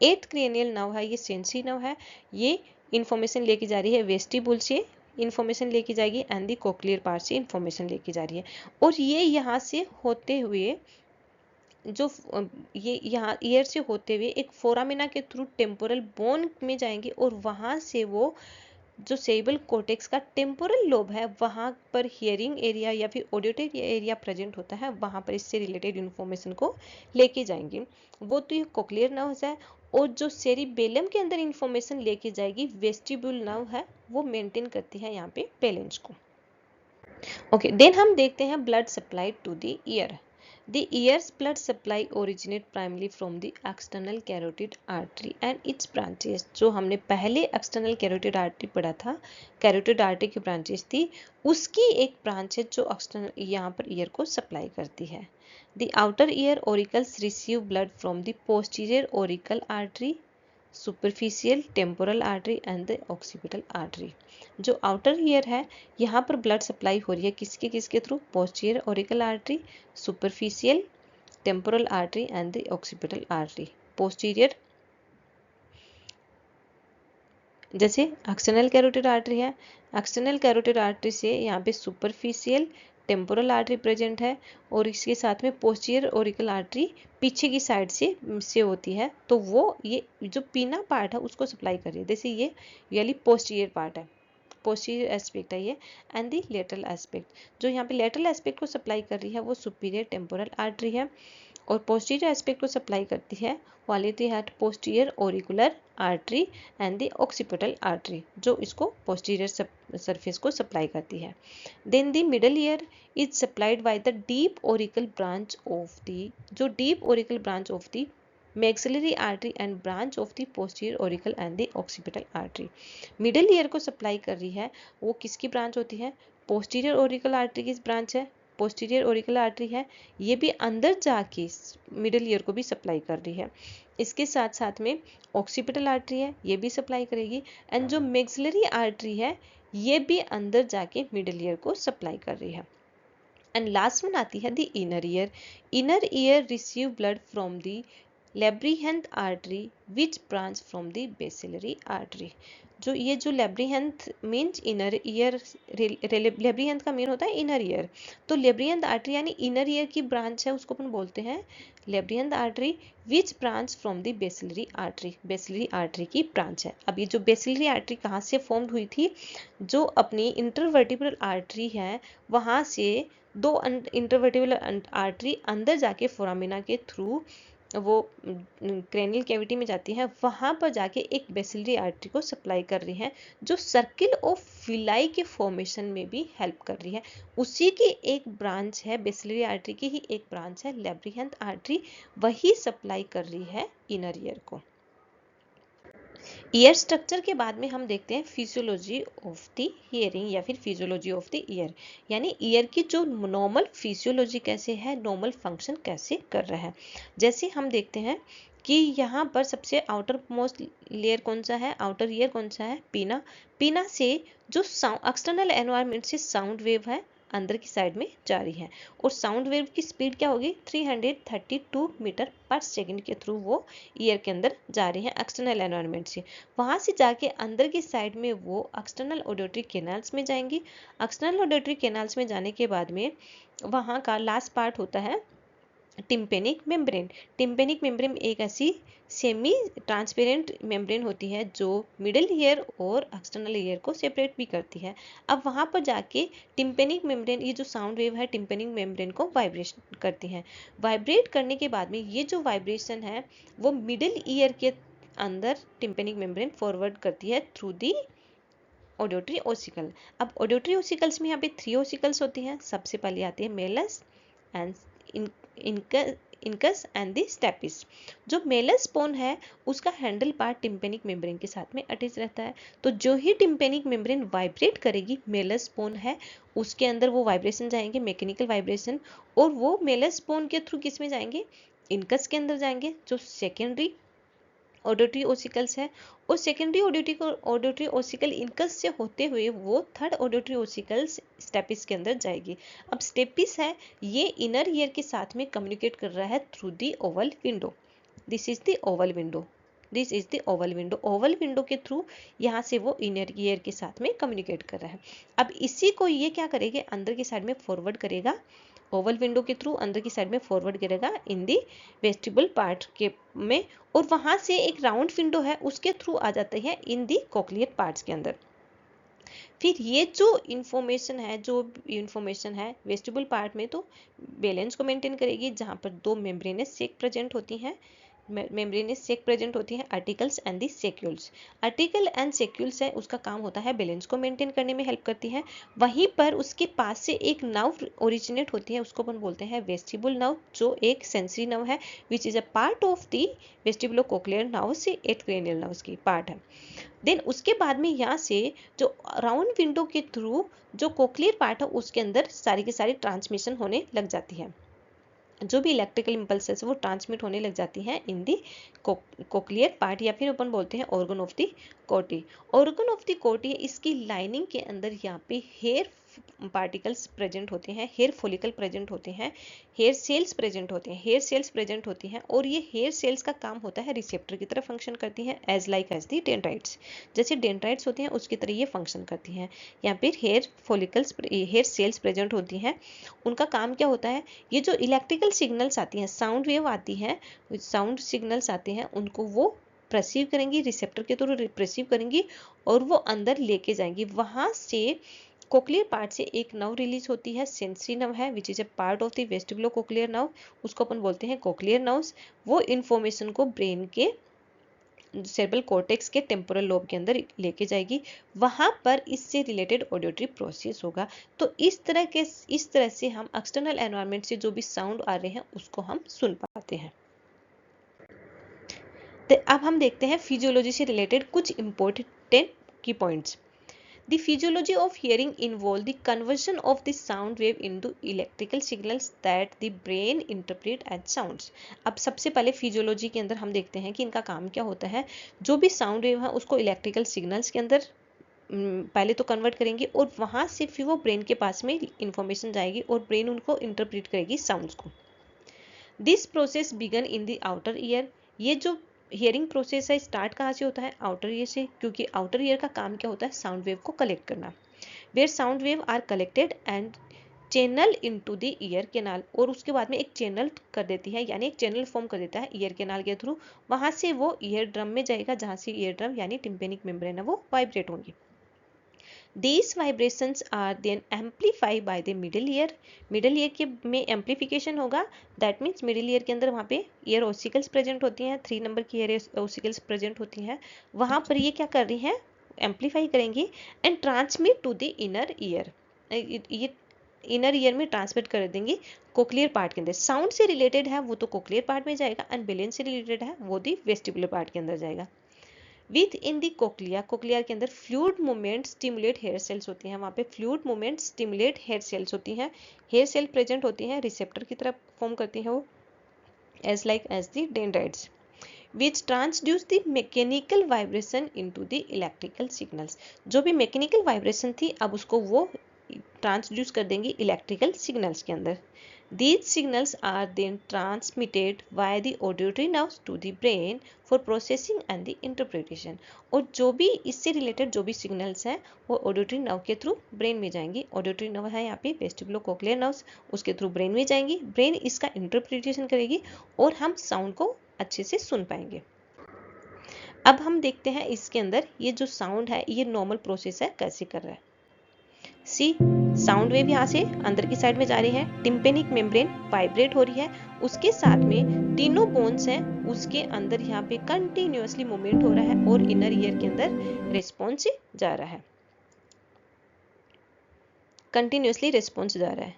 8th क्रेनियल नर्व है, ये sensory nerve है, ये information लेके जा रही है वेस्टिबुल से, इंफॉर्मेशन लेके जाएगी एंड दी कोक्लियर पार्ट से इंफॉर्मेशन लेके जा रही है। और ये यहाँ से होते हुए जो ये यहाँ ईयर से होते हुए एक फोरामिना के थ्रू टेम्पोरल बोन में जाएंगे और वहाँ से वो जो सेरिब्रल कोर्टेक्स का टेम्पोरल लोब है वहाँ पर हियरिंग एरिया या फिर ऑडिटरी एरिया प्रेजेंट होता है, वहाँ पर इससे रिलेटेड इन्फॉर्मेशन को लेके जाएंगे। वो तो ये कोक्लियर नर्व्स है, और जो सेरिबेलम के अंदर इंफॉर्मेशन लेके जाएगी वेस्टिब्यूल नर्व है, वो मेंटेन करती है यहाँ पे बैलेंस को। ओके, देन हम देखते हैं blood supply to the ear. The ear's blood supply originate primarily from the external carotid artery and its branches। जो हमने पहले external carotid artery पढ़ा था, carotid artery की branches थी, उसकी एक branch है जो external यहाँ पर ear को supply करती है। The outer ear auricles receive blood from the posterior auricle artery, superficial temporal artery and the occipital artery. जो आउटर ईयर है यहाँ पर ब्लड सप्लाई हो रही है किसके किसके through? Posterior auricle artery, superficial temporal artery and the occipital artery. Posterior जैसे एक्सटर्नल कैरोटिड आर्टरी है, एक्सटर्नल कैरोटिड आर्टरी से यहाँ पे सुपरफिशियल टेम्पोरल आर्टरी प्रेजेंट है, और इसके साथ में पोस्टीरियर ऑरिकल आर्टरी पीछे की साइड से होती है, तो वो ये जो पीना पार्ट है उसको सप्लाई कर रही है। जैसे ये यानी पोस्टीरियर पार्ट है, पोस्टीरियर एस्पेक्ट है ये, एंड दी लेटरल एस्पेक्ट। जो यहाँ पे लेटरल एस्पेक्ट को सप्लाई कर रही है वो सुपीरियर टेम्पोरल आर्टरी है, और पोस्टीरियर एस्पेक्ट को सप्लाई करती है क्वालिटी हैट posterior auricular artery and the occipital artery, जो इसको पोस्टीरियर सरफेस को सप्लाई करती है। Then the middle ear is supplied by the deep auricle branch of the, जो deep auricle branch of the maxillary artery and branch of the posterior auricle and the occipital artery। Middle ear को supply कर रही है वो किसकी branch होती है? Posterior auricle artery की ब्रांच है, पोस्टीरियर ऑरिकल आर्टरी है, ये भी अंदर जाके मिडल ईयर को भी सप्लाई कर रही है। इसके साथ साथ में ऑक्सीपिटल आर्टरी है, ये भी सप्लाई करेगी, एंड जो मैक्सिलरी आर्टरी है ये भी अंदर जाके मिडल ईयर को सप्लाई कर रही है। एंड लास्ट में आती है the inner ear. Inner ear receive blood from the labyrinth artery which branch from the basilar artery. जो labyrinth means inner ear, labyrinth का मीन होता है इनर ईयर, तो लेब्रिहंथ आर्टरी यानी इनर ईयर की ब्रांच है, उसको अपन बोलते हैं labyrinth artery which branch from the basilar artery. Basilar artery की ब्रांच है। अब ये जो बेसिलरी आर्टरी कहाँ से फॉर्म हुई थी? जो अपनी इंटरवर्टिब्रल आर्टरी है वहाँ से दो इंटरवर्टिब्रल आर्टरी अंदर जाके फोरामिना के थ्रू वो क्रेनियल कैविटी में जाती है, वहां पर जाके एक बेसिलरी आर्टरी को सप्लाई कर रही है, जो सर्किल ऑफ विलाई के फॉर्मेशन में भी हेल्प कर रही है। उसी की एक ब्रांच है, बेसिलरी आर्टरी की ही एक ब्रांच है लेब्रिहंथ आर्टरी, वही सप्लाई कर रही है इनर ईयर को। ईयर स्ट्रक्चर के बाद में हम देखते हैं फिजियोलॉजी ऑफ द हियरिंग या फिर फिजियोलॉजी ऑफ द ईयर, यानी ईयर की जो नॉर्मल फिजियोलॉजी कैसे है, नॉर्मल फंक्शन कैसे कर रहा है। जैसे हम देखते हैं कि यहाँ पर सबसे आउटर मोस्ट लेयर कौन सा है, आउटर ईयर कौन सा है? पीना। पीना से जो एक्सटर्नल एनवायरनमेंट से साउंड वेव है अंदर की साइड में जा रही है, और साउंड वेव की स्पीड क्या होगी? 332 मीटर पर सेकंड के थ्रू वो ईयर के अंदर जा रही है एक्सटर्नल एनवायरनमेंट से। वहां से जाके अंदर की साइड में वो एक्सटर्नल ऑडिटरी कैनाल्स में जाएंगी। एक्सटर्नल ऑडिटरी कैनाल्स में जाने के बाद में वहां का लास्ट पार्ट होता है टिम्पेनिक मेम्ब्रेन। टिम्पेनिक मेम्ब्रेन एक ऐसी सेमी ट्रांसपेरेंट मेम्ब्रेन होती है जो मिडिल ईयर और एक्सटर्नल ईयर को सेपरेट भी करती है। अब वहां पर जाके टिम्पेनिक मेम्ब्रेन, ये जो साउंड वेव है टिम्पेनिक मेम्ब्रेन को वाइब्रेशन करती है। वाइब्रेट करने के बाद में ये जो वाइब्रेशन है वो मिडिल ईयर के अंदर टिम्पेनिक मेम्ब्रेन फॉरवर्ड करती है थ्रू दी ऑडिटरी ओसिकल। अब ऑडिटरी ओसिकल्स में यहाँ पे 3 ओसिकल्स होती हैं। सबसे पहले आती है malleus and incus and the stapes. जो मेलस बोन है उसका हैंडल पार्ट टिम्पेनिक मेम्ब्रेन के साथ में अटैच रहता है, तो जो ही टिम्पेनिक मेम्ब्रेन वाइब्रेट करेगी, मेलस बोन है उसके अंदर वो वाइब्रेशन जाएंगे, मैकेनिकल वाइब्रेशन, और वो मेलस बोन के थ्रू किस में जाएंगे? इनकस के अंदर जाएंगे, जो सेकेंडरी ऑडिटरी ओसिकल्स है, और सेकेंडरी ऑडिटरी ओसिकल इनकस से होते हुए वो थर्ड ऑडिटरी ओसिकल्स स्टेपिस के अंदर जाएगी। अब स्टेपिस है ये इनर ईयर के साथ में कम्युनिकेट कर रहा है through the Oval window. This is the oval window, this is the oval window. Oval window के थ्रू यहाँ से वो इनर ईयर के साथ में कम्युनिकेट कर रहा है। अब इसी को ये क्या करेगा? अंदर की साइड में फॉरवर्ड करेगा, ओवल विंडो के थ्रू अंदर की साइड में फॉरवर्ड करेगा इन दी वेस्टिबल पार्ट के में, और वहां से एक राउंड विंडो है उसके थ्रू आ जाते हैं इन दी कॉक्लियर पार्ट्स के अंदर। फिर ये जो इन्फॉर्मेशन है वेस्टिबुलर पार्ट में तो बैलेंस को मेंटेन करेगी, जहाँ पर दो मेम्ब्रेनस सेक प्रेजेंट होती हैं, utricles and the saccules. Utricle and saccules है, उसका काम होता है बैलेंस को मेंटेन करने में हेल्प करती है। वहीं पर उसके पास से एक नर्व ओरिजिनेट होती है, उसको अपन बोलते हैं वेस्टिबुलर नर्व, जो एक सेंसरी नर्व है which is a part of the vestibulocochlear nerve से 8 क्रेनियल नर्व्स की पार्ट है। देन उसके बाद में यहाँ से जो राउंड विंडो के थ्रू जो कोक्लियर पार्ट है उसके अंदर सारी की सारी ट्रांसमिशन होने लग जाती है, जो भी इलेक्ट्रिकल इम्पल्सेस वो ट्रांसमिट होने लग जाती हैं इन दी कोक्लियर पार्ट, या फिर अपन बोलते हैं ऑर्गन ऑफ द कोटी। ऑर्गन ऑफ द कोटी, इसकी लाइनिंग के अंदर यहाँ पे हेयर पार्टिकल्स प्रेजेंट होते हैं, हेयर फॉलिकल प्रेजेंट होते हैं, हेयर सेल्स प्रेजेंट होती हैं, और ये हेयर सेल्स का काम होता है रिसेप्टर की तरह फंक्शन करती हैं, एज दी डेंड्राइट्स। जैसे डेंड्राइट्स होती हैं उसकी तरह ये फंक्शन करती हैं। यहाँ पर हेयर सेल्स प्रेजेंट होती हैं, उनका काम क्या होता है, ये जो इलेक्ट्रिकल सिग्नल्स आती हैं, साउंड वेव आती है, साउंड सिग्नल्स आते हैं, उनको वो परसीव करेंगी, रिसेप्टर के थ्रू परसीव करेंगी और वो अंदर लेके जाएंगी। वहां से कोक्लियर पार्ट से एक नर्व रिलीज होती है, सेंसरी नर्व है which is a part of the vestibulocochlear nerve, उसको अपन बोलते हैं कोक्लियर नर्व्स। वो इंफॉर्मेशन को ब्रेन के सेरेब्रल कॉर्टेक्स के टेम्पोरल लोब के अंदर लेके जाएगी, वहां पर इससे रिलेटेड ऑडियोटरी प्रोसेस होगा। तो इस तरह से हम एक्सटर्नल एनवायरनमेंट से जो भी साउंड आ रहे हैं उसको हम सुन पाते हैं। तो अब हम देखते हैं फिजियोलॉजी से रिलेटेड कुछ इंपॉर्टेंट की points. The physiology of hearing involve the conversion of the sound wave into electrical signals that the brain interpret as sounds। अब सबसे पहले फिजियोलॉजी के अंदर हम देखते हैं कि इनका काम क्या होता है। जो भी साउंड वेव है उसको इलेक्ट्रिकल सिग्नल्स के अंदर पहले तो कन्वर्ट करेंगे और वहां से फिर वो ब्रेन के पास में इंफॉर्मेशन जाएगी और ब्रेन उनको इंटरप्रेट करेगी साउंड्स को। This process began in the outer ear. ये जो हियरिंग प्रोसेस है स्टार्ट कहाँ से होता है, आउटर ईयर से, क्योंकि आउटर ईयर का काम क्या होता है, साउंड वेव को कलेक्ट करना। Where sound wave are collected and channel into the ear canal, और उसके बाद में एक चैनल कर देती है, यानी एक चैनल फॉर्म कर देता है ईयर कैनाल के थ्रू। वहां से वो ईयर ड्रम में जाएगा, जहां से ईयर ड्रम यानी टिम्पेनिक मेम्ब्रेन है वो वाइब्रेट होंगी। These vibrations are then amplified by the middle ear। Middle ear के में एम्पलीफिकेशन होगा, दैट मीन्स मिडिल ईयर के अंदर वहाँ पे ईयर ओसिकल्स प्रेजेंट होती हैं, 3 नंबर की ईयर ओसिकल्स प्रेजेंट होती हैं। वहाँ पर ये क्या कर रही हैं, एम्पलीफाई करेंगी and transmit to the inner ear. ये इनर ईयर में ट्रांसमिट कर देंगी कोक्लियर पार्ट के अंदर। साउंड से रिलेटेड है वो तो कोक्लियर पार्ट में जाएगा, एंड बैलेंस से रिलेटेड है वो दी वेस्टिबुलर पार्ट के अंदर जाएगा। With in the cochlea, cochlea के अंदर fluid movement stimulate hair cells होती हैं, वहाँ पे fluid movement stimulate hair cells होती हैं, हेयर सेल प्रेजेंट होती हैं, रिसेप्टर की तरफ फॉर्म करती हैं वो, as the dendrites which transduce the mechanical vibration into the electrical signals। जो भी मैकेनिकल वाइब्रेशन थी अब उसको वो ट्रांसड्यूस कर देंगी इलेक्ट्रिकल सिग्नल्स के अंदर। These signals are then transmitted via the auditory nerves to the brain for processing and the interpretation। और जो भी इससे रिलेटेड जो भी सिग्नल्स हैं वो ऑडिटरी नर्व के थ्रू ब्रेन में जाएंगी। ऑडिटरी नर्व है यहाँ पे वेस्टिबुलोकोक्लियर नर्व्स, उसके थ्रू ब्रेन में जाएंगी, ब्रेन इसका इंटरप्रिटेशन करेगी और हम साउंड को अच्छे से सुन पाएंगे। अब हम देखते हैं इसके अंदर ये जो साउंड है ये नॉर्मल प्रोसेस है कैसे कर रहा है। सी साउंड वेव यहाँ से अंदर की साइड में जा रही है, टिम्पेनिक मेम्ब्रेन वाइब्रेट हो रही है, उसके साथ में तीनों बोन्स हैं उसके अंदर यहाँ पे कंटिन्यूअसली मूवमेंट हो रहा है और इनर ईयर के अंदर रिस्पॉन्स जा रहा है, कंटिन्यूअसली रिस्पॉन्स जा रहा है।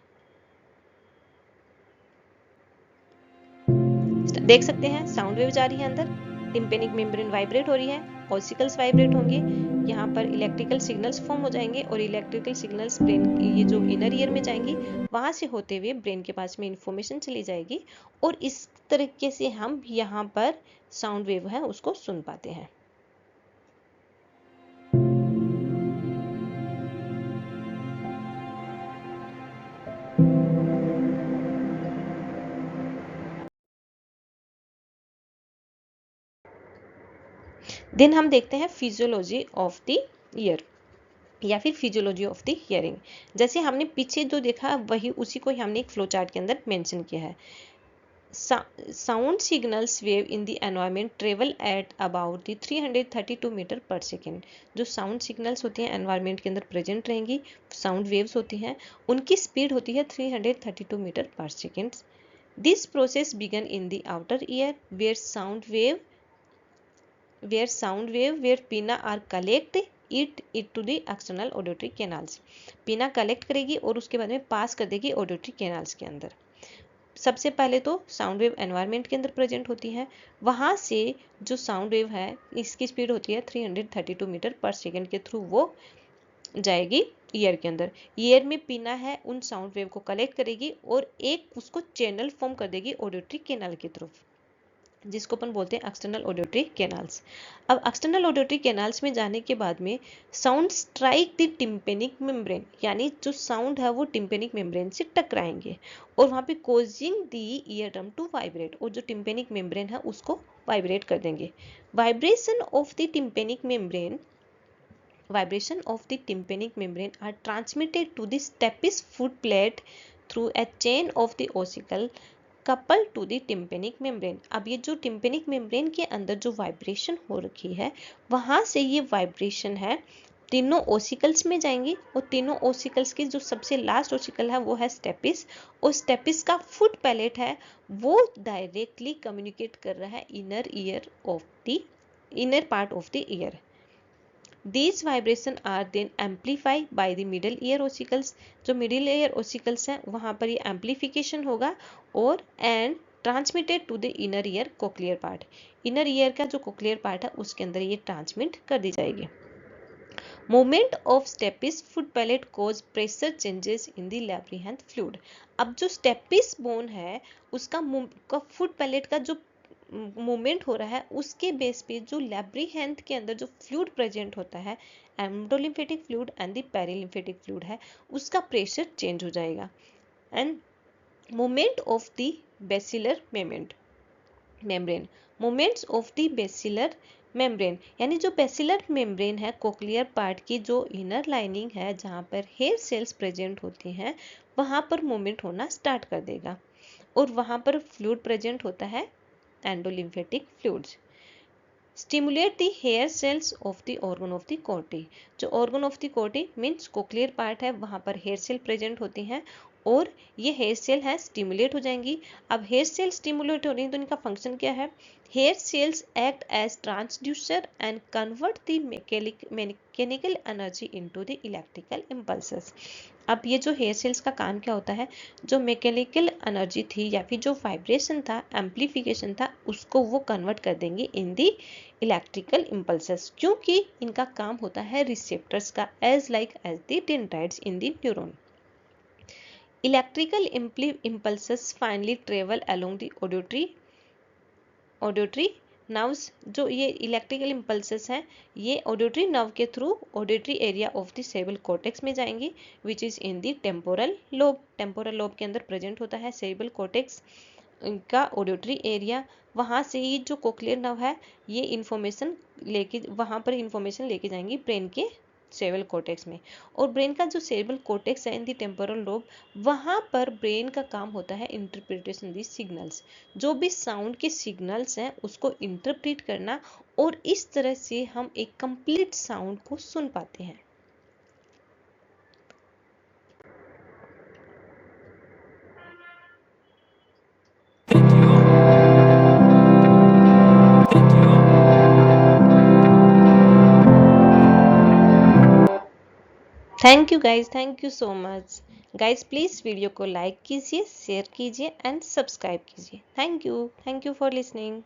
देख सकते हैं साउंड वेव जा रही है अंदर, टिम्पेनिक मेम्ब्रेन वाइब्रेट हो रही है, ऑसिकल्स वाइब्रेट होंगे, यहाँ पर इलेक्ट्रिकल सिग्नल्स फॉर्म हो जाएंगे और इलेक्ट्रिकल सिग्नल्स ब्रेन ये जो इनर ईयर में जाएंगी, वहां से होते हुए ब्रेन के पास में इंफॉर्मेशन चली जाएगी और इस तरीके से हम यहाँ पर साउंड वेव है उसको सुन पाते हैं। देन हम देखते हैं फिजियोलॉजी ऑफ द ईयर या फिर फिजियोलॉजी ऑफ द हियरिंग। जैसे हमने पीछे जो देखा वही उसी को हमने एक फ्लो चार्ट के अंदर मेंशन किया है। Sound signals wave in the environment travel at about the 332 metre पर सेकेंड। जो साउंड सिग्नल्स होती हैं एनवायरनमेंट के अंदर प्रेजेंट रहेंगी, साउंड वेव्स होती हैं, उनकी स्पीड होती है 332 मीटर पर second. This process began in the outer ear where sound wave where pinna are collect it to the external auditory canals। पिना कलेक्ट करेगी और उसके बाद में पास कर देगी ऑडिटरी कैनाल्स के अंदर। सबसे पहले तो साउंड वेव एनवायरनमेंट के अंदर प्रेजेंट होती है, वहां से जो साउंड वेव है इसकी स्पीड होती है 332 मीटर पर सेकेंड के थ्रू वो जाएगी ईयर के अंदर। ईयर में पिना है उन साउंड वेव को कलेक्ट करेगी और एक उसको चैनल फॉर्म कर देगी ऑडिटरी कैनाल की तरफ, जिसको अपन बोलते हैं एक्सटर्नल ऑडिटरी कैनाल्स। अब एक्सटर्नल ऑडिटरी कैनाल्स में जाने के बाद में sound strike the tympanic membrane, यानी जो साउंड है वो टिम्पेनिक मेम्ब्रेन से टकराएंगे और वहां पे causing the ear drum to vibrate, और जो टिम्पेनिक मेम्ब्रेन है उसको वाइब्रेट कर देंगे। Vibration of the tympanic membrane are transmitted to the stapes foot plate through a chain of the ossicle couple to the tympanic membrane. अब ये जो tympanic membrane के अंदर जो वाइब्रेशन हो रखी है वहां से ये वाइब्रेशन है तीनों ओसिकल्स में जाएंगी, और तीनों ओसिकल्स की जो सबसे लास्ट ओसिकल है वो है स्टेपिस, और स्टेपिस का फुट पैलेट है वो डायरेक्टली कम्युनिकेट कर रहा है inner part of the year. These vibrations are then amplified by the middle ear ossicles। जो middle ear ossicles हैं वहां पर ये amplification होगा और and transmitted to the inner ear cochlear part। inner ear का जो cochlear part है उसके अंदर ये transmit कर दी जाएगी। Movement of stapes foot palate cause pressure changes in the labyrinth fluid। अब जो stapes bone है उसका फुट पैलेट का जो मूवमेंट हो रहा है उसके बेस पे जो लैब्रिहैंथ के अंदर जो फ्लूइड प्रेजेंट होता है endolymphatic fluid and the perilymphatic fluid है उसका प्रेशर चेंज हो जाएगा। And movement of the basilar membrane movements of the basilar membrane, यानी जो बेसिलर मेम्ब्रेन है कोक्लियर पार्ट की जो इनर लाइनिंग है जहां पर हेयर सेल्स प्रेजेंट होती हैं वहां पर मूवमेंट होना स्टार्ट कर देगा और वहां पर फ्लूइड प्रेजेंट होता है endolymphatic fluids. Stimulate the hair cells of the organ of the Corti. जो organ of the Corti means cochlear part है वहां पर हेयर सेल प्रेजेंट होती हैं और ये हेयर सेल है स्टिमुलेट हो जाएंगी। अब हेयर सेल स्टिमुलेट हो रही है तो इनका फंक्शन क्या है? Hair cells act as transducer and convert the mechanical energy into the electrical impulses. अब ये जो हेयर सेल्स का काम क्या होता है, जो मैकेनिकल एनर्जी थी या फिर जो वाइब्रेशन था एम्प्लीफिकेशन था उसको वो कन्वर्ट कर देंगे इन दी इलेक्ट्रिकल इम्पल्सेस, क्योंकि इनका काम होता है रिसेप्टर्स का as the dendrites in the neuron. Electrical impulses finally travel along the auditory nerves। जो ये इलेक्ट्रिकल इम्पल्सेस हैं ये ऑडिटरी नर्व के through auditory area of the cerebral cortex में जाएंगी which is in the temporal lobe. Temporal lobe के अंदर present होता है सेरेब्रल कॉर्टेक्स का ऑडिटरी एरिया। वहां से ही जो कोक्लियर नर्व है ये इंफॉर्मेशन लेके वहां पर इंफॉर्मेशन लेके जाएंगी ब्रेन के सेरेब्रल कॉर्टेक्स में, और ब्रेन का जो सेरेब्रल कॉर्टेक्स है इन दी टेम्पोरल लोब वहां पर ब्रेन का काम होता है इंटरप्रिटेशन दी सिग्नल्स। जो भी साउंड के सिग्नल्स हैं उसको इंटरप्रेट करना और इस तरह से हम एक कंप्लीट साउंड को सुन पाते हैं। Thank you guys, thank you so much guys. Please video को लाइक कीजिए, शेयर कीजिए एंड सब्सक्राइब कीजिए। Thank you for listening.